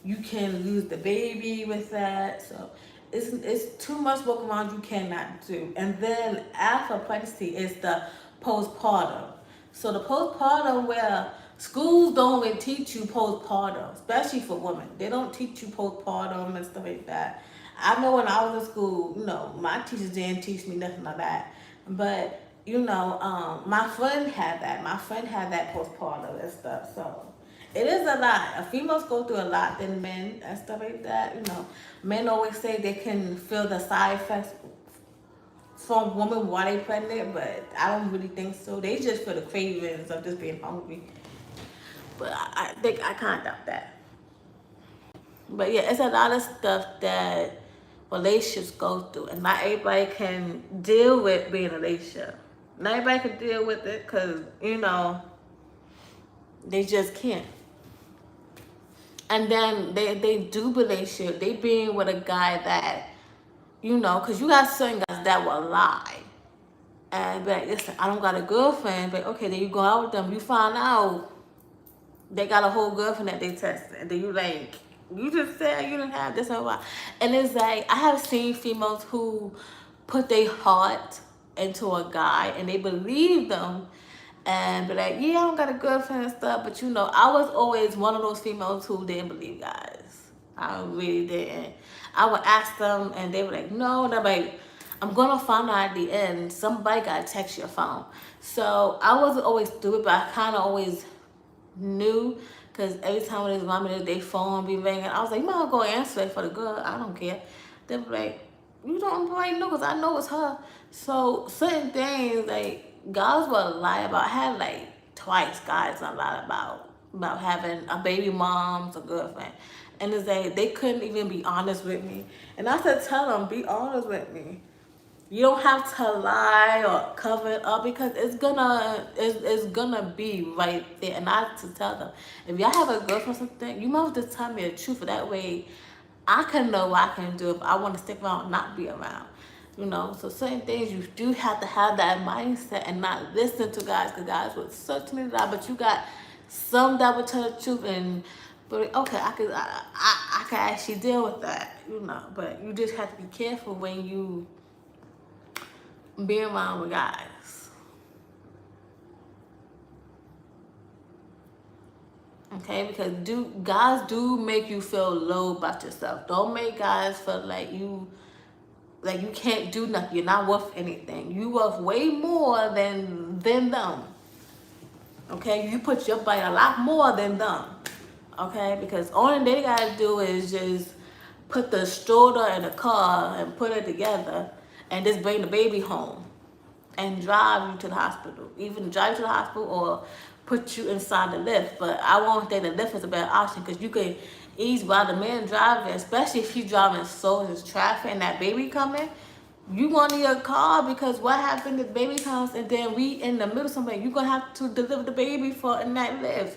you can lose the baby with that. So it's too much walk around you cannot do. And then after pregnancy is the postpartum. So the postpartum where schools don't even teach you postpartum, especially for women. They don't teach you postpartum and stuff like that. I know when I was in school, you know, my teachers didn't teach me nothing like that. But, you know, my friend had that. My friend had that postpartum and stuff. So it is a lot. Females go through a lot than men and stuff like that. You know, men always say they can feel the side effects from women while they pregnant, but I don't really think so. They just feel the cravings of just being hungry. But I think I can't doubt that. But yeah, it's a lot of stuff that relationships go through, and not everybody can deal with being in a relationship. Not everybody can deal with it because, you know, they just can't. And then they do relationship. They being with a guy that, you know, because you got certain guys that will lie. And be like, listen, I don't got a girlfriend. But okay, then you go out with them. You find out they got a whole girlfriend that they tested. And then you like, you just said you didn't have this and why. And it's like, I have seen females who put their heart into a guy and they believe them and be like, yeah, I don't got a girlfriend and stuff. But you know, I was always one of those females who didn't believe guys. I really didn't. I would ask them and they were like, no. And I'm like, I'm gonna find out at the end, somebody gotta text your phone. So I wasn't always stupid, but I kind of always knew, because every time when his mom and their phone be ringing, I was like, you might go answer it for the girl. I don't care. They be like, you don't probably know, because I know it's her. So certain things, like, guys will lie about. I had like twice guys a lot about having a baby mom's or girlfriend. And it's like, they couldn't even be honest with me. And I said, tell them, be honest with me. You don't have to lie or cover it up, because it's gonna be right there. And I have to tell them, if y'all have a girlfriend or something, you might have to tell me the truth. For that way I can know what I can do if I want to stick around, not be around. You know, so certain things you do have to have that mindset and not listen to guys, because guys will certainly lie. But you got some that will tell the truth, and but okay, I can actually deal with that, you know. But you just have to be careful when you be around with guys. Okay, because guys do make you feel low about yourself. Don't make guys feel like you can't do nothing. You're not worth anything. You worth way more than them. Okay, you put your body a lot more than them. Okay, because all they gotta do is just put the stroller in the car and put it together and just bring the baby home and drive you to the hospital. Even drive you to the hospital or put you inside the lift. But I won't think the lift is a better option, because you can ease while the man driving, especially if he's driving slow in his traffic and that baby coming. You want to your car because what happened if baby comes and then we in the middle of something, you're going to have to deliver the baby for a night live.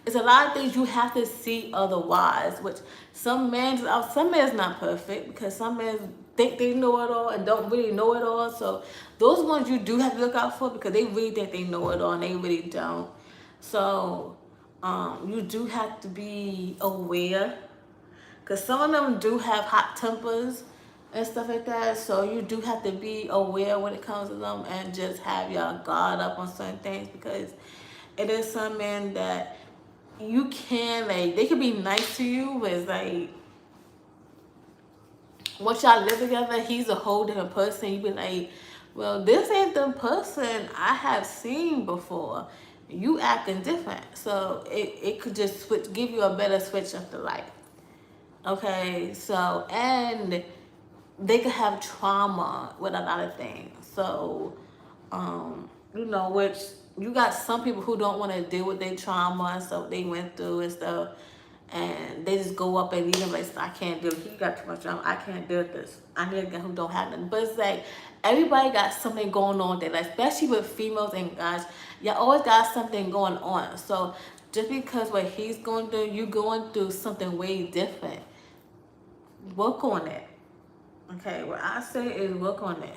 It's a lot of things you have to see otherwise, which some men's not perfect because some men think they know it all and don't really know it all. So those ones you do have to look out for because they really think they know it all and they really don't. So you do have to be aware because some of them do have hot tempers and stuff like that. So you do have to be aware when it comes to them and just have your guard up on certain things because it is some men that you can, like, they can be nice to you, but it's like once y'all live together, he's a whole different person. You be like, well, this ain't the person I have seen before. You acting different. So it could just switch, give you a better switch of the life. Okay, so, and they could have trauma with a lot of things. So, you know, which you got some people who don't want to deal with their trauma and stuff they went through and stuff, and they just go up and leave them like, I can't deal with it. He got too much trauma. I can't deal with this. I need a guy who don't have nothing. But it's like everybody got something going on there, like, especially with females and guys. You always got something going on. So just because what he's going through, you going through something way different. Work on it. Okay, what I say is work on it.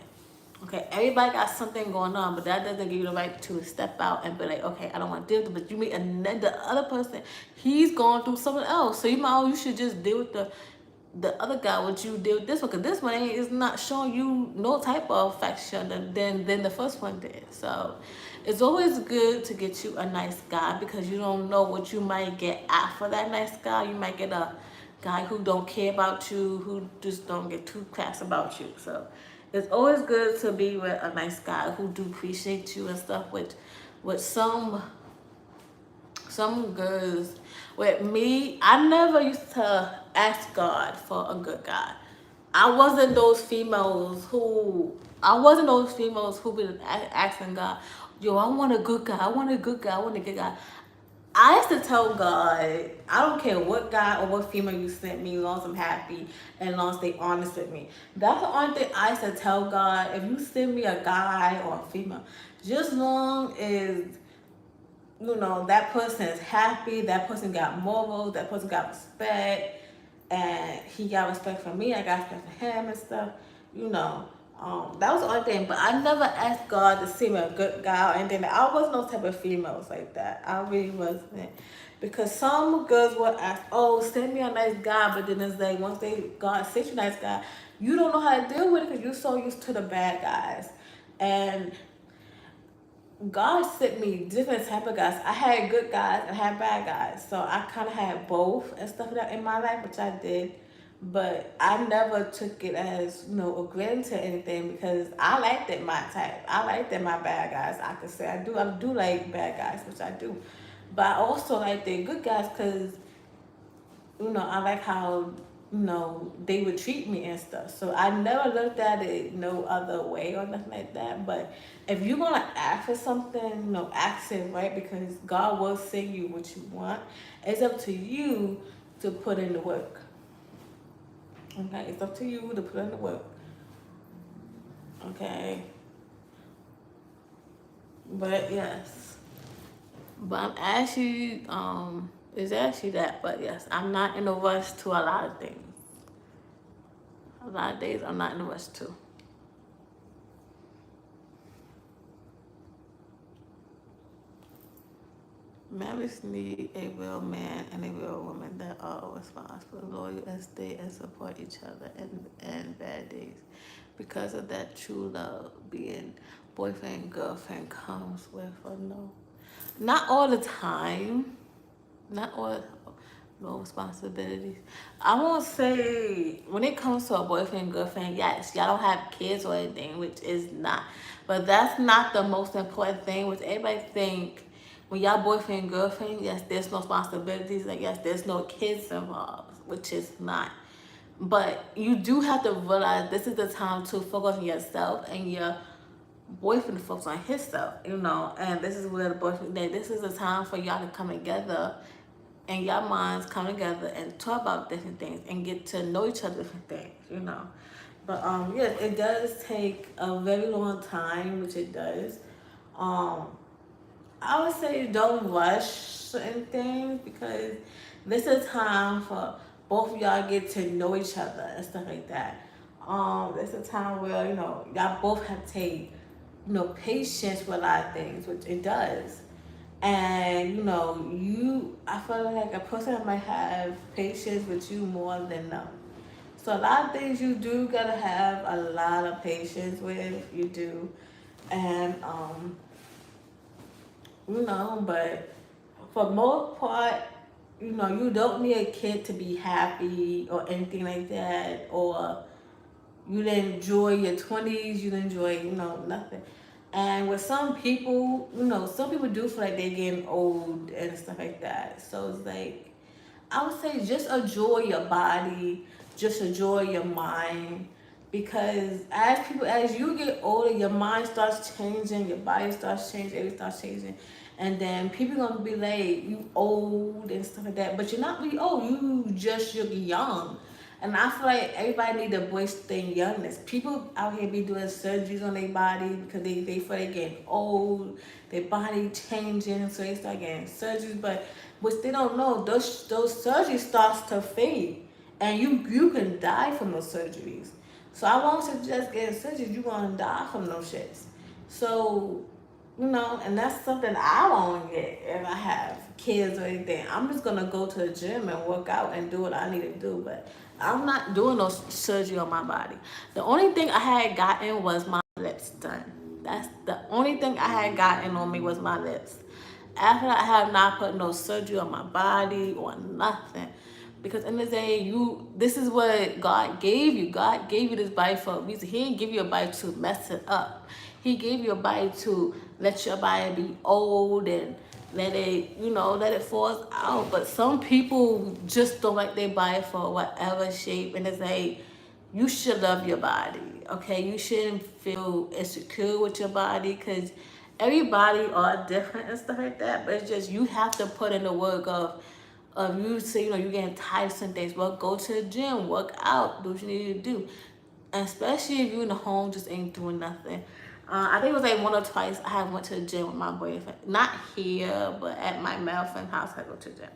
Okay, everybody got something going on, but that doesn't give you the right to step out and be like, okay, I don't want to deal with it. But you meet the other person, he's going through something else. So you should just deal with the other guy, what you deal with this one, because this one is not showing you no type of affection than the first one did. So it's always good to get you a nice guy because you don't know what you might get after that nice guy. You might get a guy who don't care about you, who just don't get too crass about you. So it's always good to be with a nice guy who do appreciate you and stuff. With some girls, with me, I never used to ask God for a good guy. I wasn't those females who be asking God, yo, I want a good guy, I want a good guy, I want a good guy. I used to tell God, I don't care what guy or what female you sent me, as long as I'm happy and as long as they honest with me. That's the only thing I used to tell God. If you send me a guy or a female, just as long as, you know, that person is happy, that person got morals, that person got respect, and he got respect for me, I got respect for him and stuff, you know. That was the only thing, but I never asked God to send me a good guy or anything. I wasn't no type of females like that. I really wasn't. Because some girls would ask, oh, send me a nice guy, but then it's like, once God sends you a nice guy, you don't know how to deal with it because you're so used to the bad guys. And God sent me different type of guys. I had good guys and I had bad guys. So I kind of had both and stuff like that in my life, which I did. But I never took it as, you know, a granted to anything because I liked it my type. I liked it my bad guys. I could say I do like bad guys, which I do. But I also like the good guys because, you know, I like how, you know, they would treat me and stuff. So I never looked at it no other way or nothing like that. But if you're going to ask for something, you know, ask it right because God will send you what you want. It's up to you to put in the work. Okay, it's up to you to put in the work. Okay. But yes. But I'm actually, it's actually that, but yes, I'm not in a rush to a lot of things. A lot of days I'm not in a rush to. Marriage need a real man and a real woman that are responsible, loyal, and stay and support each other in bad days. Because of that, true love, being boyfriend and girlfriend comes with a no. Not all the time. Not all. No responsibilities. I won't say when it comes to a boyfriend and girlfriend, yes, y'all don't have kids or anything, which is not. But that's not the most important thing, which everybody think when y'all boyfriend and girlfriend, yes, there's no responsibilities, like yes, there's no kids involved, which is not. But you do have to realize this is the time to focus on yourself and your boyfriend to focus on himself, you know, and this is where the boyfriend, this is the time for y'all to come together and y'all minds come together and talk about different things and get to know each other different things, you know. But yes, it does take a very long time, which it does. Um, I would say don't rush certain things because this is time for both of y'all get to know each other and stuff like that. It's a time where y'all both have to take patience with a lot of things, which it does. And I feel like a person might have patience with you more than them. So a lot of things you do gotta have a lot of patience with. You do, and but for most part, you don't need a kid to be happy or anything like that, or you didn't enjoy your 20s, you didn't enjoy, nothing. And with some people, some people do feel like they're getting old and stuff like that. So it's like, I would say just enjoy your body, just enjoy your mind. Because as you get older, your mind starts changing, your body starts changing, everything starts changing. And then people gonna be like, you old and stuff like that. But you're not really old, you're young. And I feel like everybody need to voice their youngness. People out here be doing surgeries on their body because they feel they getting old, their body changing, so they start getting surgeries. But what they don't know, those surgeries starts to fade, and you can die from those surgeries. So I won't suggest getting surgeries. You're gonna die from those shits. So and that's something I won't get if I have kids or anything. I'm just gonna go to the gym and work out and do what I need to do, but I'm not doing no surgery on my body. The only thing I had gotten was my lips done. That's the only thing I had gotten on me was my lips. After that, I have not put no surgery on my body or nothing. Because in the day, this is what God gave you. God gave you this body for a reason. He didn't give you a body to mess it up. He gave you a body to let your body be old and let it fall out. But some people just don't like their body for whatever shape. And it's like, you should love your body, okay? You shouldn't feel insecure with your body because everybody are different and stuff like that. But it's just you have to put in the work of you say, you're getting tired of some days. Well, go to the gym, work out, do what you need to do. And especially if you're in the home, just ain't doing nothing. I think it was like one or twice I had went to the gym with my boyfriend. Not here, but at my girlfriend's house, I go to the gym.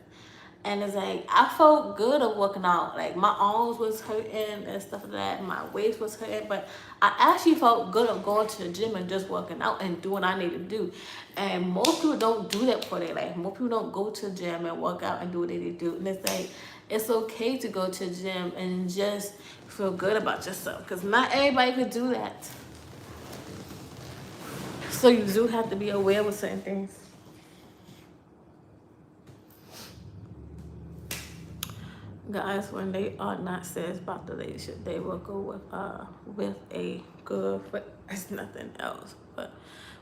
And it's like, I felt good of working out. Like, my arms was hurting and stuff like that. My waist was hurting. But I actually felt good of going to the gym and just working out and doing what I need to do. And most people don't do that for their life. Most people don't go to the gym and work out and do what they need to do. And it's like, it's okay to go to the gym and just feel good about yourself. Because not everybody could do that. So you do have to be aware with certain things. Guys, when they are not serious about the relationship, they will go with a girlfriend. It's nothing else. But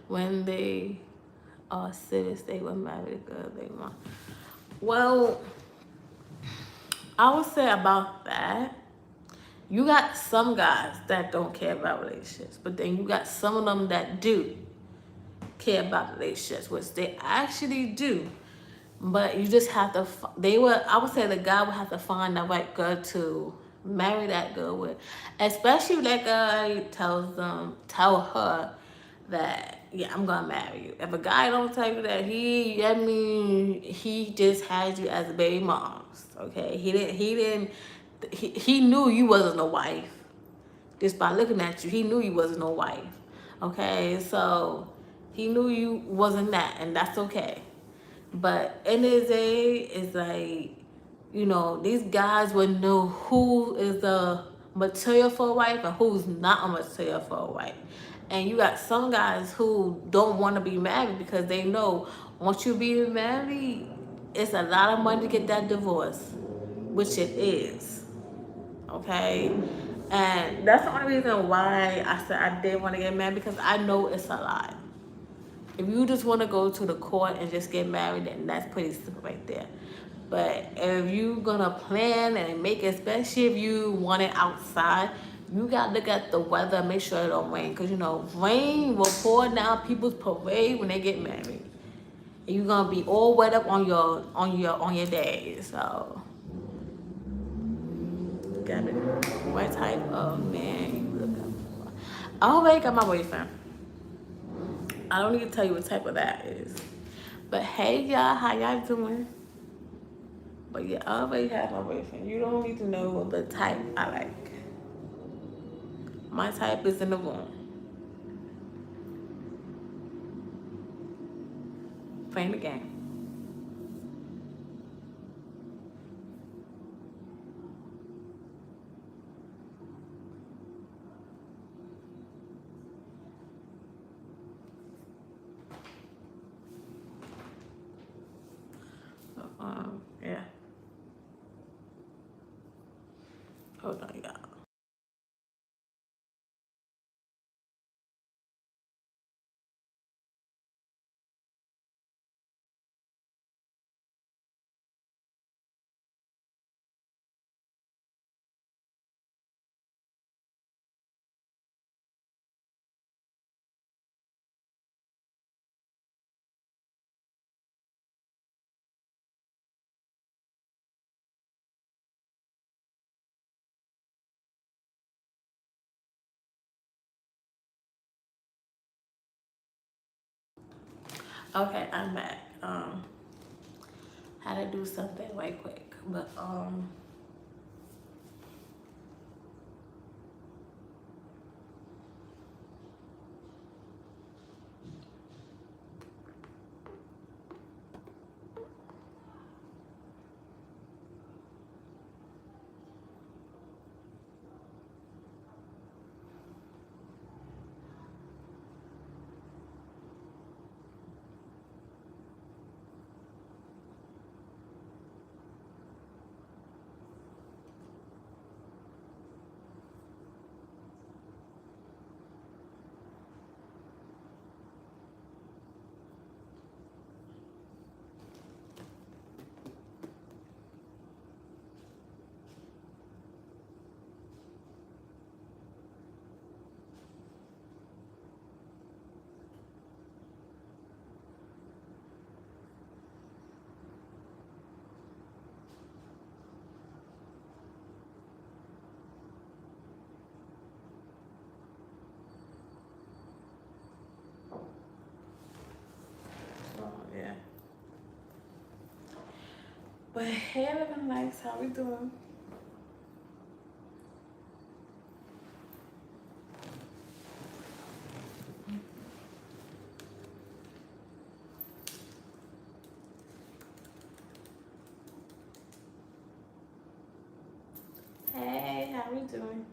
when they are serious, they will marry the girl they want. Well, I would say about that, you got some guys that don't care about relationships, but then you got some of them that do care about relationships, which they actually do. But you just have to, I would say the guy would have to find the right girl to marry that girl with. Especially if that guy tell her that, yeah, I'm gonna marry you. If a guy don't tell you that, he just had you as a baby moms, okay? He knew you wasn't a wife. Just by looking at you, he knew you wasn't a wife, okay? So he knew you wasn't that, and that's okay. But in his day, it's like, these guys would know who is the material for a wife and who's not a material for a wife. And you got some guys who don't want to be married because they know once you be married, it's a lot of money to get that divorce, which it is. Okay? And that's the only reason why I said I didn't want to get married, because I know it's a lot. If you just want to go to the court and just get married, then that's pretty simple right there. But if you're going to plan and make it, especially if you want it outside, you got to look at the weather and make sure it don't rain. Because, rain will pour down people's parade when they get married. And you're going to be all wet up on your day. So got me. What type of man you looking for? I already got my boyfriend. I don't need to tell you what type of that is. But hey y'all, how y'all doing? But you already have my boyfriend. You don't need to know the type I like. My type is in the room. Playing the game. Yeah. Hold on, y'all. Okay, I'm back. Had to do something right quick, but yeah. But hey, living lives, how we doing? Hey, how we doing?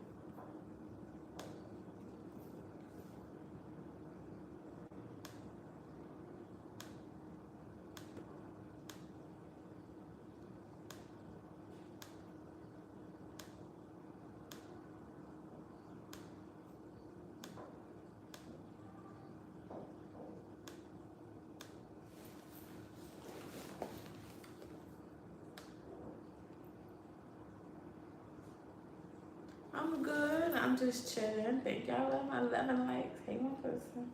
I'm good. I'm just chilling. Thank y'all for my 11 likes. Hey, one person.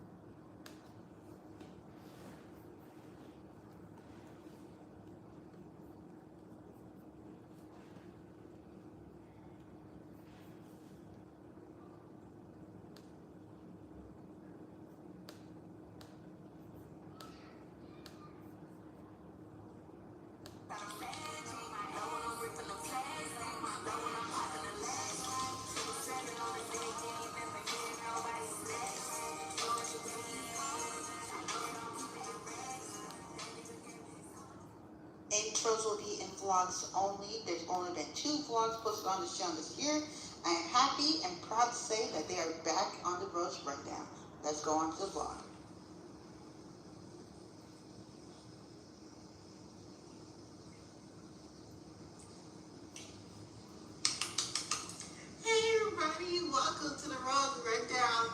Intros will be in vlogs only. There's only been 2 vlogs posted on the channel this year. I am happy and proud to say that they are back on the roast right now. Let's go on to the vlog. Hey everybody, welcome to the roast right now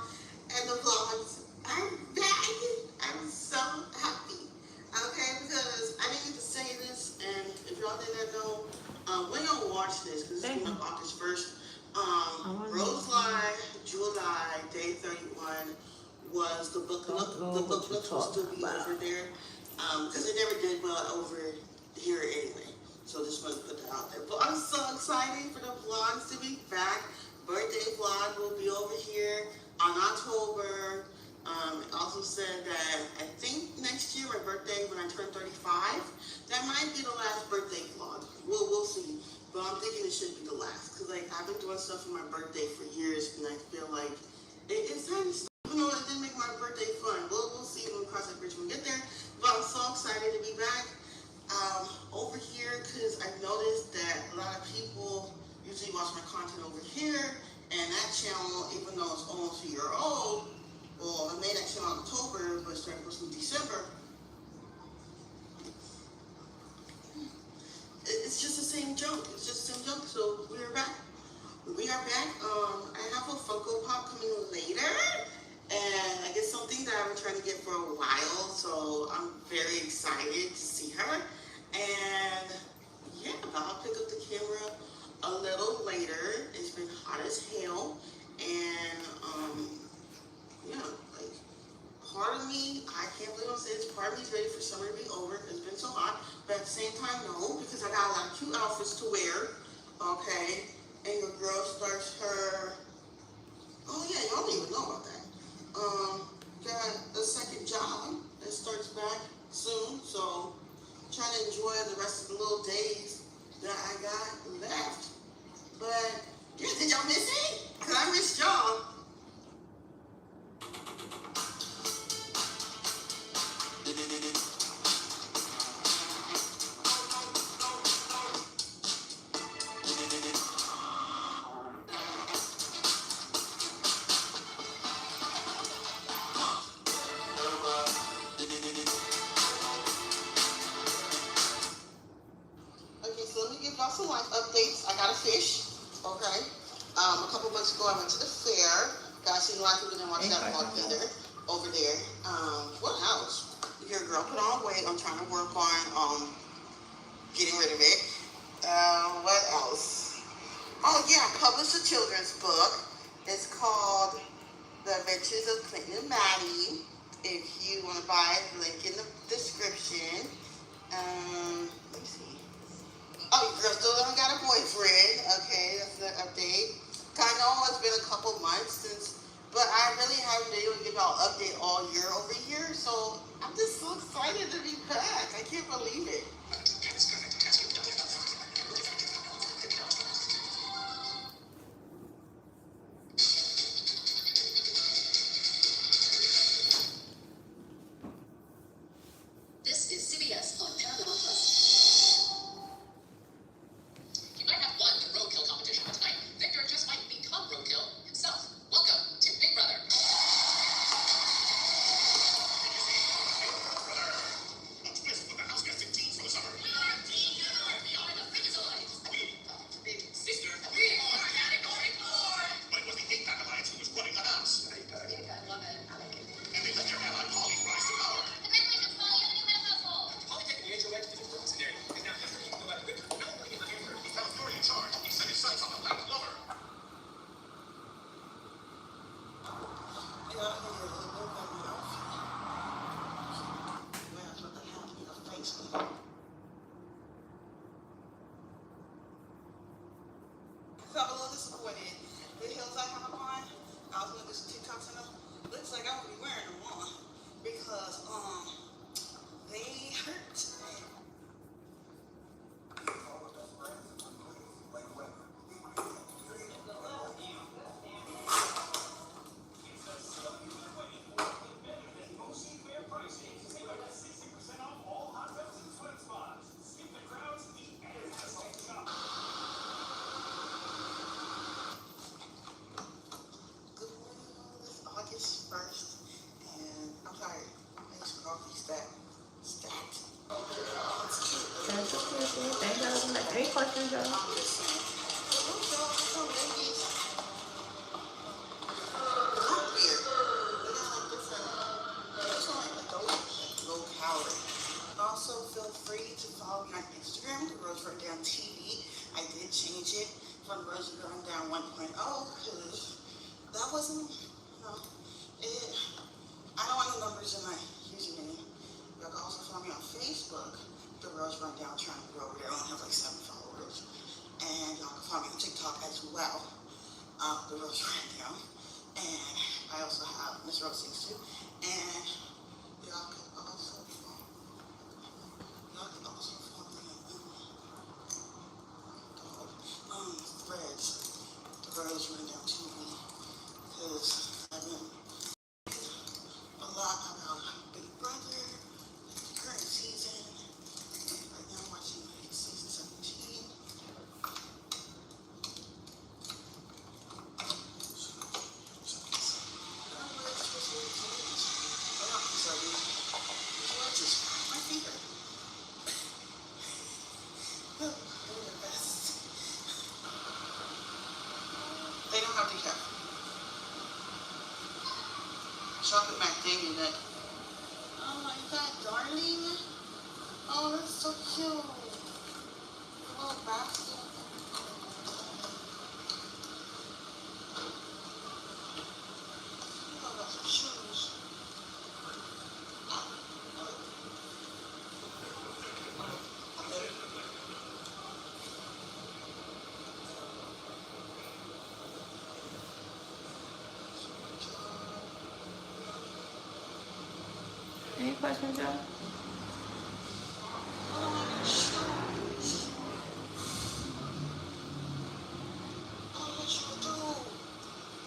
and the vlogs. I'm back. I'm so happy. Okay, because I didn't get to say this, and if y'all didn't know, when y'all watch this, because it's going up August 1st, Gracegorgeous, July, day 31, was the book look. The book looks will still be over there, because it never did well over here anyway. So just want to put that out out there. But I'm so excited for the vlogs to be back. Birthday vlog will be over here on October. It also said that I think next year, my birthday, when I turn 35, that might be the last birthday vlog. We'll see. But I'm thinking it should be the last. Because like, I've been doing stuff for my birthday for years, and I feel like it's time to stop. Even though it didn't make my birthday fun. We'll see when we cross that bridge when we get there. But I'm so excited to be back over here, because I've noticed that a lot of people usually watch my content over here, and that channel, even though it's almost a year old, well, I made that channel in October, but it started posting in December. It's just the same joke. It's just the same joke. So we are back. We are back. I have a Funko Pop coming later, and I guess something that I've been trying to get for a while. So I'm very excited to see her. And yeah, but I'll pick up the camera a little later. It's been hot as hell, and yeah, like part of me, I can't believe I'm saying this, part of me is ready for summer to be over. It's been so hot, but at the same time, no, because I got a lot of cute outfits to wear. Okay, and your girl starts her. Oh yeah, y'all don't even know about that. Got a second job that starts back soon, so trying to enjoy the rest of the little days that I got left. But yeah, did y'all miss me? Cause I missed y'all. Okay, so let me give y'all some life updates. I got a fish, okay? A couple months ago, I went to the fair. Guys, a lot of people didn't watch that vlog either. Over there. What else? Your girl put on weight. I'm trying to work on getting rid of it. What else? Oh yeah, I published a children's book. It's called The Adventures of Clinton and Maddie. If you want to buy it, link in the description. Let me see. Oh, your girl still haven't got a boyfriend. Okay, that's the update. I know it's been a couple months since, but I really haven't been able to give y'all an update all year over year. So I'm just so excited to be back. I can't believe it. This is CBS on Paramount Plus. You might have won the roadkill competition tonight. Victor just might become roadkill himself. Welcome to Big Brother. A twist with the house guest team for the summer. We are Team Good. We are the Freakazoids. Big sister. We are Category 4. But it was the 8-pack alliance who was running the house. 8-pack. I love it. I like it. And they let their ally Polly rise to power. Congratulations, Polly. You're the new head of household. Polly taking the HOA to the scenario. And now after he can go out with nobody in the neighborhood. He found Glory in charge. He set his sights on the black lover. So I'm a little disappointed. The heels I have on, I was gonna do some TikToks in them. Looks like I'm gonna be wearing them on because they hurt. Good morning, it's August 1st, and I'm tired. I just coffee stacked. It's cute. Thank you, Kissy. Thank you. Any questions, y'all? I'm just saying. What's up, ladies? Root beer. They got like different. This one like those low calorie. Also, feel free to follow me on Instagram, The Rose Rundown TV. I did change it from Rose Rundown 1.0 because that wasn't, I don't want no numbers in my username. You can also follow me on Facebook, The Rose Rundown, trying to grow there. I only have like 7 followers. The Rose ran down, and I also have Miss Rose sings too, and y'all can also form threads. The Rose running down too, because I've been a lot about Big Brother, the current season, and right now I'm watching season 17. My finger. They don't have decaf. Chocolate macadamia nut. Oh my god, darling. Oh, that's so cute. A little basket. Oh, that's some shoes. Any questions, Joe? Oh, what you do?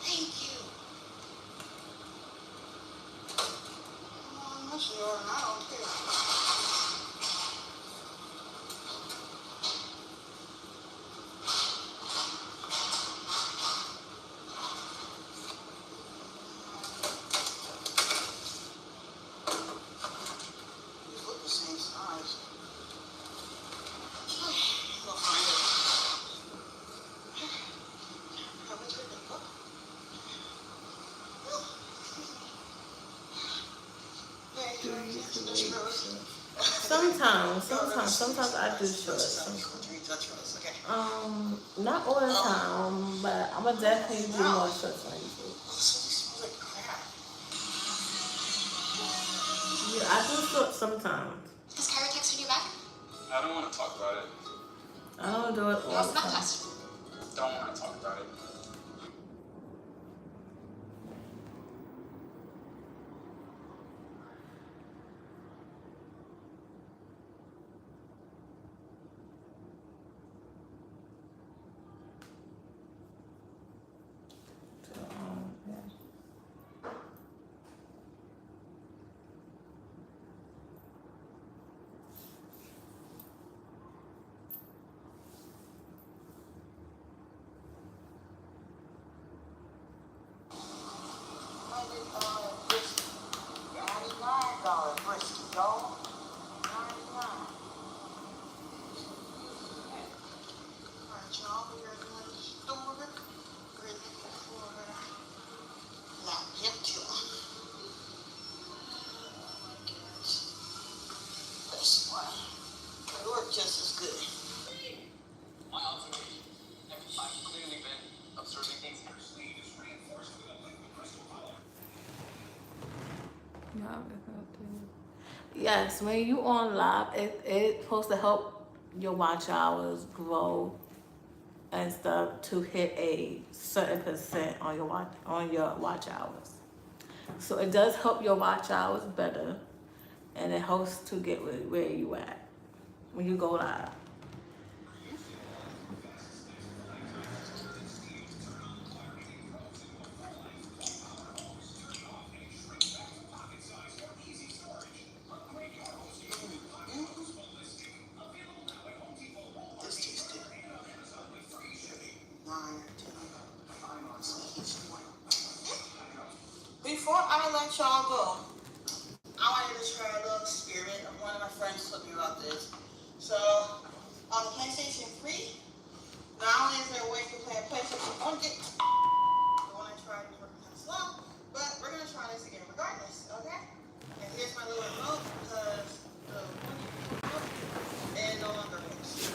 Thank you. Oh, that's yours. I don't care. These look the same size. We'll find it. How much did they cook? Sometimes I do shorts. Not all the time, but I'm gonna definitely do more shorts on YouTube. Yeah, I do shorts sometimes. Has Kyra texted you back? I don't want to talk about it. I don't do it all the time. Don't want to talk about it. This one. They work just as good. My observation, I've clearly been observing things. Yes, when you on live, it's supposed to help your watch hours grow and stuff to hit a certain percent on your watch hours. So it does help your watch hours better, and it helps to get where you at when you go live. This tasted 9 or 10. Before I let y'all go, I wanted to try a little experiment. One of my friends told me about this. So, on the PlayStation 3, not only is there a way to play a PlayStation 1 game, the one I tried was working kind of slow, but we're going to try this again regardless, okay? And here's my little remote because the one remote, it no longer works.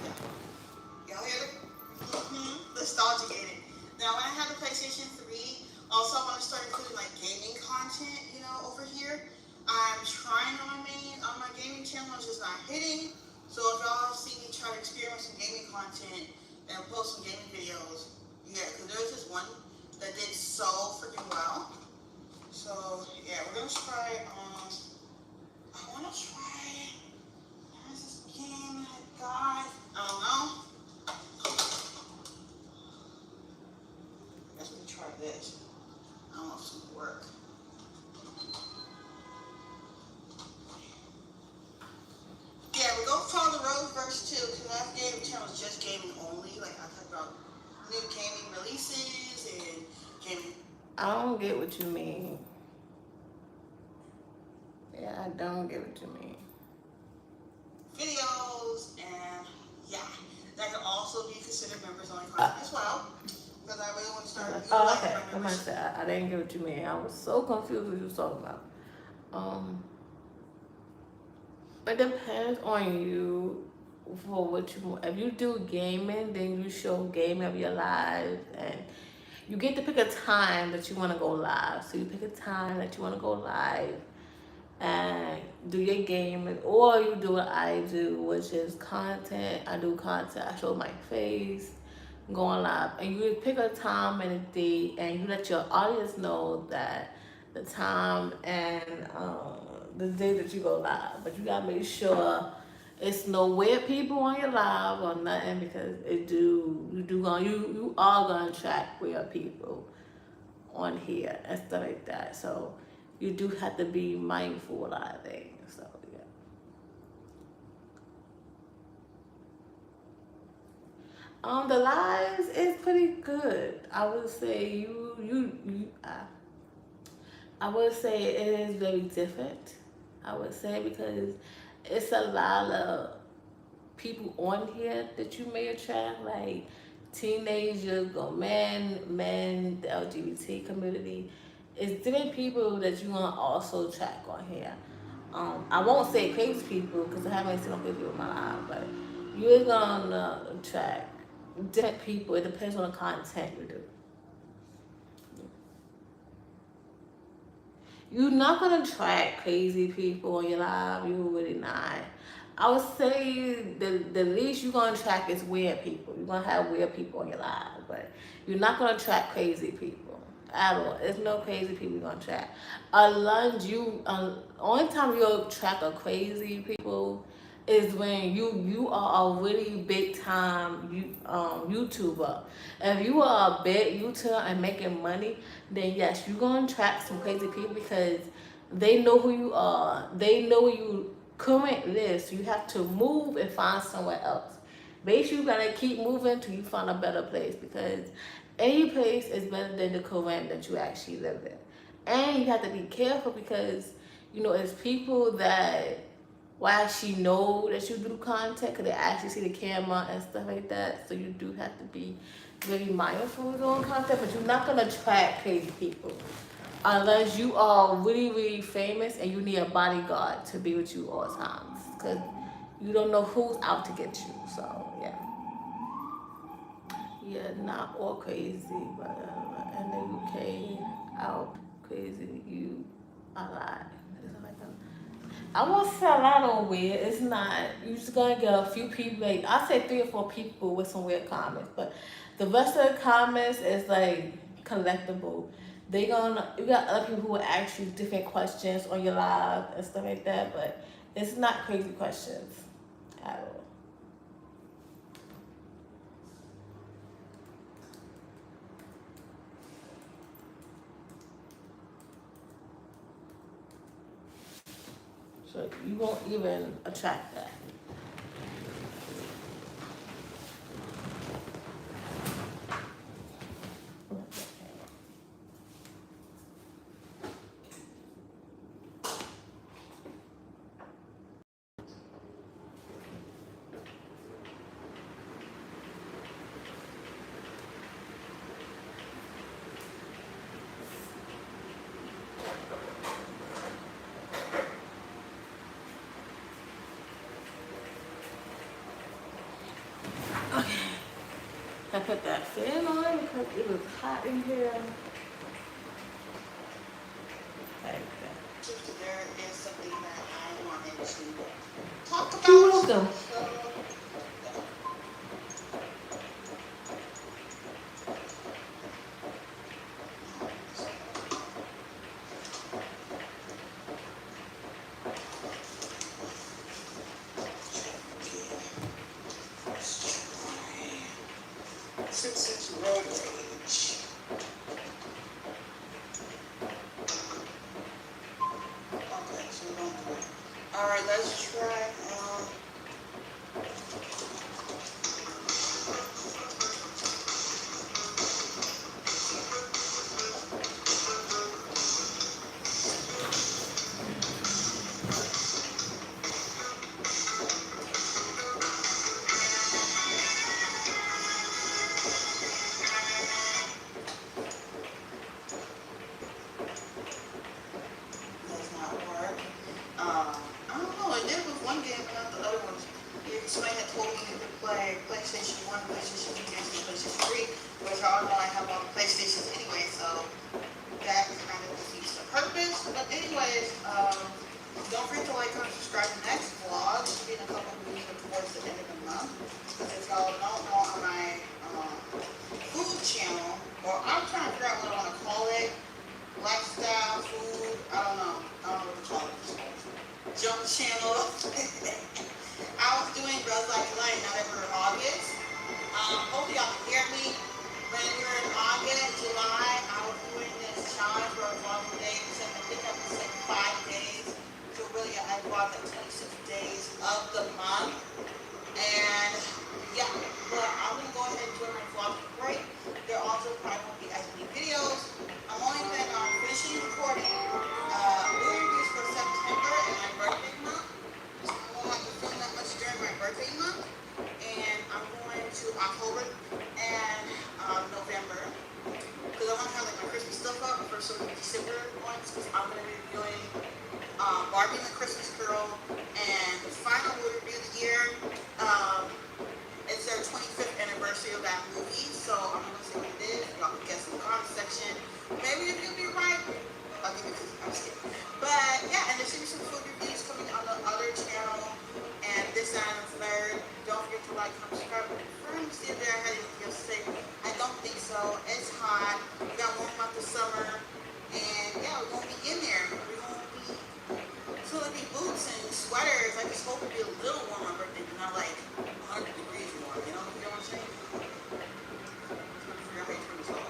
Yeah. Y'all hear it? Nostalgia gated. Now, when I had the PlayStation 3, also I want to start including like gaming content, over here. I'm trying on my gaming channel, it's just not hitting. So if y'all see me try to experiment with some gaming content and post some gaming videos, Yeah, because there was this one that did so freaking well. So yeah, we're gonna try. I wanna try. There's this game I got. I don't know. I guess we can try this. I don't know if it's gonna work. Yeah, we're going to follow the road first too, because last game channel was just gaming only. Like I talked about new gaming releases and gaming. I don't get what you mean. Yeah, I don't get what you mean. Videos and yeah, that can also be considered members only content as well. Because I really want to start. Oh, okay. Come on, I didn't get what you mean. I was so confused what you was talking about. It depends on you for what you want. If you do gaming, then you show gaming of your lives, and you get to pick a time that you want to go live. So you pick a time that you want to go live and do your gaming, or you do what I do, which is content. I do content. I show my face going live, and you pick a time and a date, and you let your audience know that the time and the day that you go live. But you gotta make sure it's no weird people on your live or nothing, because you are gonna attract weird people on here and stuff like that. So you do have to be mindful of a lot of things. So yeah. The lives is pretty good. I would say I would say it is very different. I would say, because it's a lot of people on here that you may attract, like teenagers, men, the LGBT community. It's different people that you want to also attract on here. I won't say crazy people, because I haven't seen no crazy people in my life, but you're gonna attract different people. It depends on the content you do. You're not gonna attract crazy people on your live. You're really not. I would say the least you're gonna attract is weird people. You're gonna have weird people on your live, but you're not gonna attract crazy people at all. There's no crazy people you're gonna attract. Only time you'll attract a crazy people is when you are a really big time YouTuber. If you are a big YouTuber and making money, then yes, you're gonna attract some crazy people, because they know who you are. They know where you currently live. So you have to move and find somewhere else. Basically, you gotta keep moving until you find a better place, because any place is better than the current that you actually live in. And you have to be careful, because it's people that will actually know that you do content, because they actually see the camera and stuff like that. So you do have to be very mindful of doing content, but you're not gonna attract crazy people unless you are really, really famous and you need a bodyguard to be with you all times, because you don't know who's out to get you. So yeah, not all crazy, but in the UK, out crazy you a lot. I won't say a lot on weird. It's not. You're just gonna get a few people. Like, I say 3 or 4 people with some weird comments, but the rest of the comments is like collectible. You got other people who will ask you different questions on your live and stuff like that, but it's not crazy questions at all. So you won't even attract that. I put that fan on because it was hot in here. Like that. There is something that I wanted to talk about. You're welcome. since it's road rage. Okay, so we don't do it. Alright, let's try, does not work. I don't know, it did with one game, but not the other ones. Yeah, somebody had told me to play PlayStation 1, PlayStation 2 games, and PlayStation 3, which I all know I have all the PlayStations anyway, so that kind of defeats the purpose. But anyways, don't forget to like, comment, subscribe to the next vlog. It'll be in a couple of weeks or towards the end of the month. Because if y'all don't know, on my food channel, or I'm trying to figure out what I want to call it, lifestyle, food, I don't know what to call it. Junk channel. I was doing Buzz Like Light, now that we're in August. Hopefully y'all can hear me. When we were in August, July, I was doing this challenge where I vlogged a day, except I think I was like 5 days. So really I vlogged like 26 days of the month. And yeah, but I'm gonna go ahead and do my vlog break. There also probably won't be as many videos. I'm only been finishing recording movie reviews for September and my birthday month. So I won't have to film that much during my birthday month. And I'm going to October and November. Because I want to have like my Christmas stuff up for some December ones. Because I'm going to be doing Barbie and the Christmas Girl. And the final movie review of the year. It's their 25th anniversary of that movie. So I'm going to say what it is. Y'all can guess in the comment section. Maybe if you'll be right. I'll give you 50. I'm just kidding. But yeah, and there's going to be some food reviews coming on the other channel. And this and the third. Don't forget to like, comment, subscribe. Confirm, see if there had anything else to say. I don't think so. It's hot. We got 1 month of summer. And yeah, we're going to be in there. We're going to be filling me boots and sweaters. I just hope it'll be a little warm on my birthday, but not like 100 degrees warm. You know what I'm saying? I'm trying to figure out how you turn this off.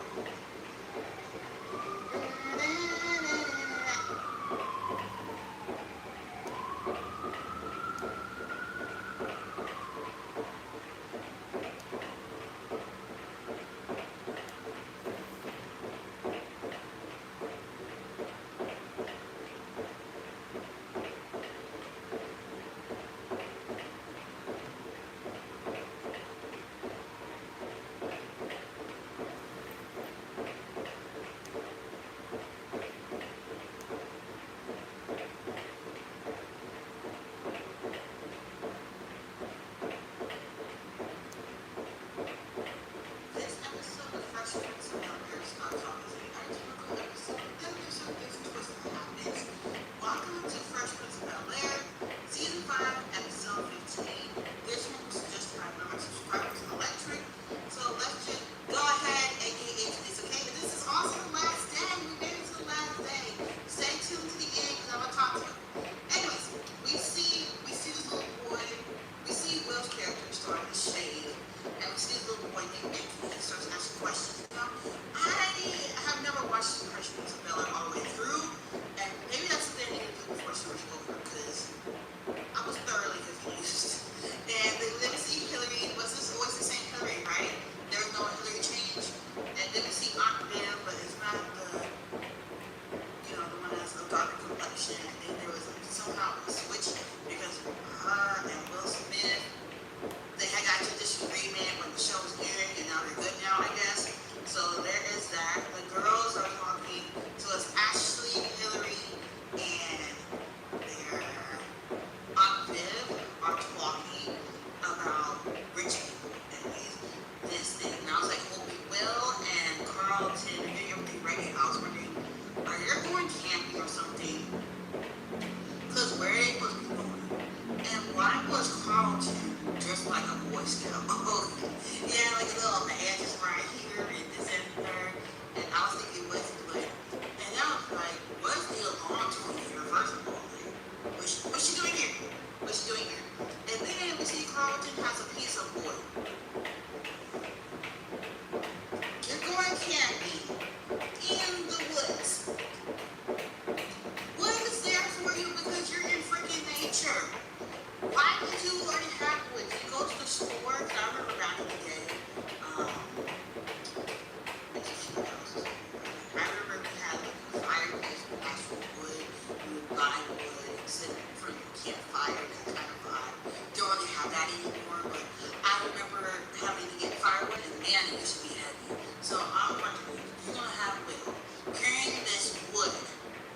So I'm wondering, you're gonna have Will carrying this wood,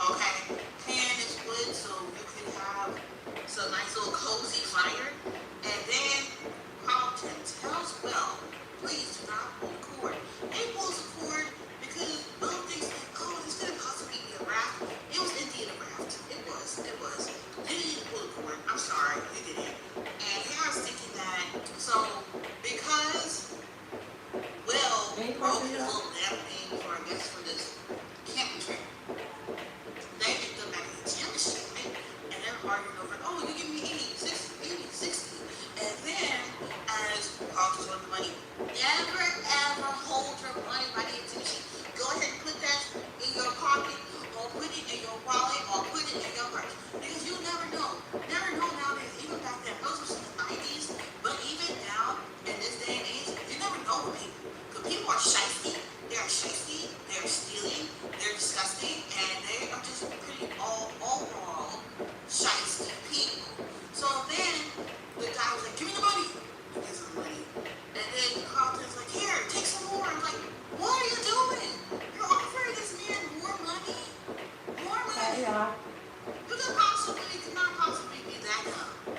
okay? Carrying this wood so you can have some nice little cozy fire. And then Carlton tells Will, please do not pull the cord. He pulls the cord because Will thinks, oh, this couldn't possibly be a raft. It was indeed a raft. It was. You didn't need to pull the cord. I'm sorry, you didn't. And Harry's thinking that, so because Will broke his little damn thing for, I guess, for this camping trip, they picked up back in the gym machine, right? And they're arguing over, oh, you give me 80, 60. And then, as Carlton's on the money, never ever hold your money by the attention. Go ahead and put that in your pocket, or put it in your wallet, or put it in your purse. Because you never know. Never know nowadays, even back then, those was in the 90s, but even now, in this day and age, you never know with people. Because people are shiesty, they're stealing, they're disgusting, and they are just pretty overall shiesty people. So then, the guy was like, give me the money. He gives him the money. And then Carlton's like, here, take some more. I'm like, what are you doing? You're offering this man more money? More money? Hey, y'all. You could not possibly be that dumb.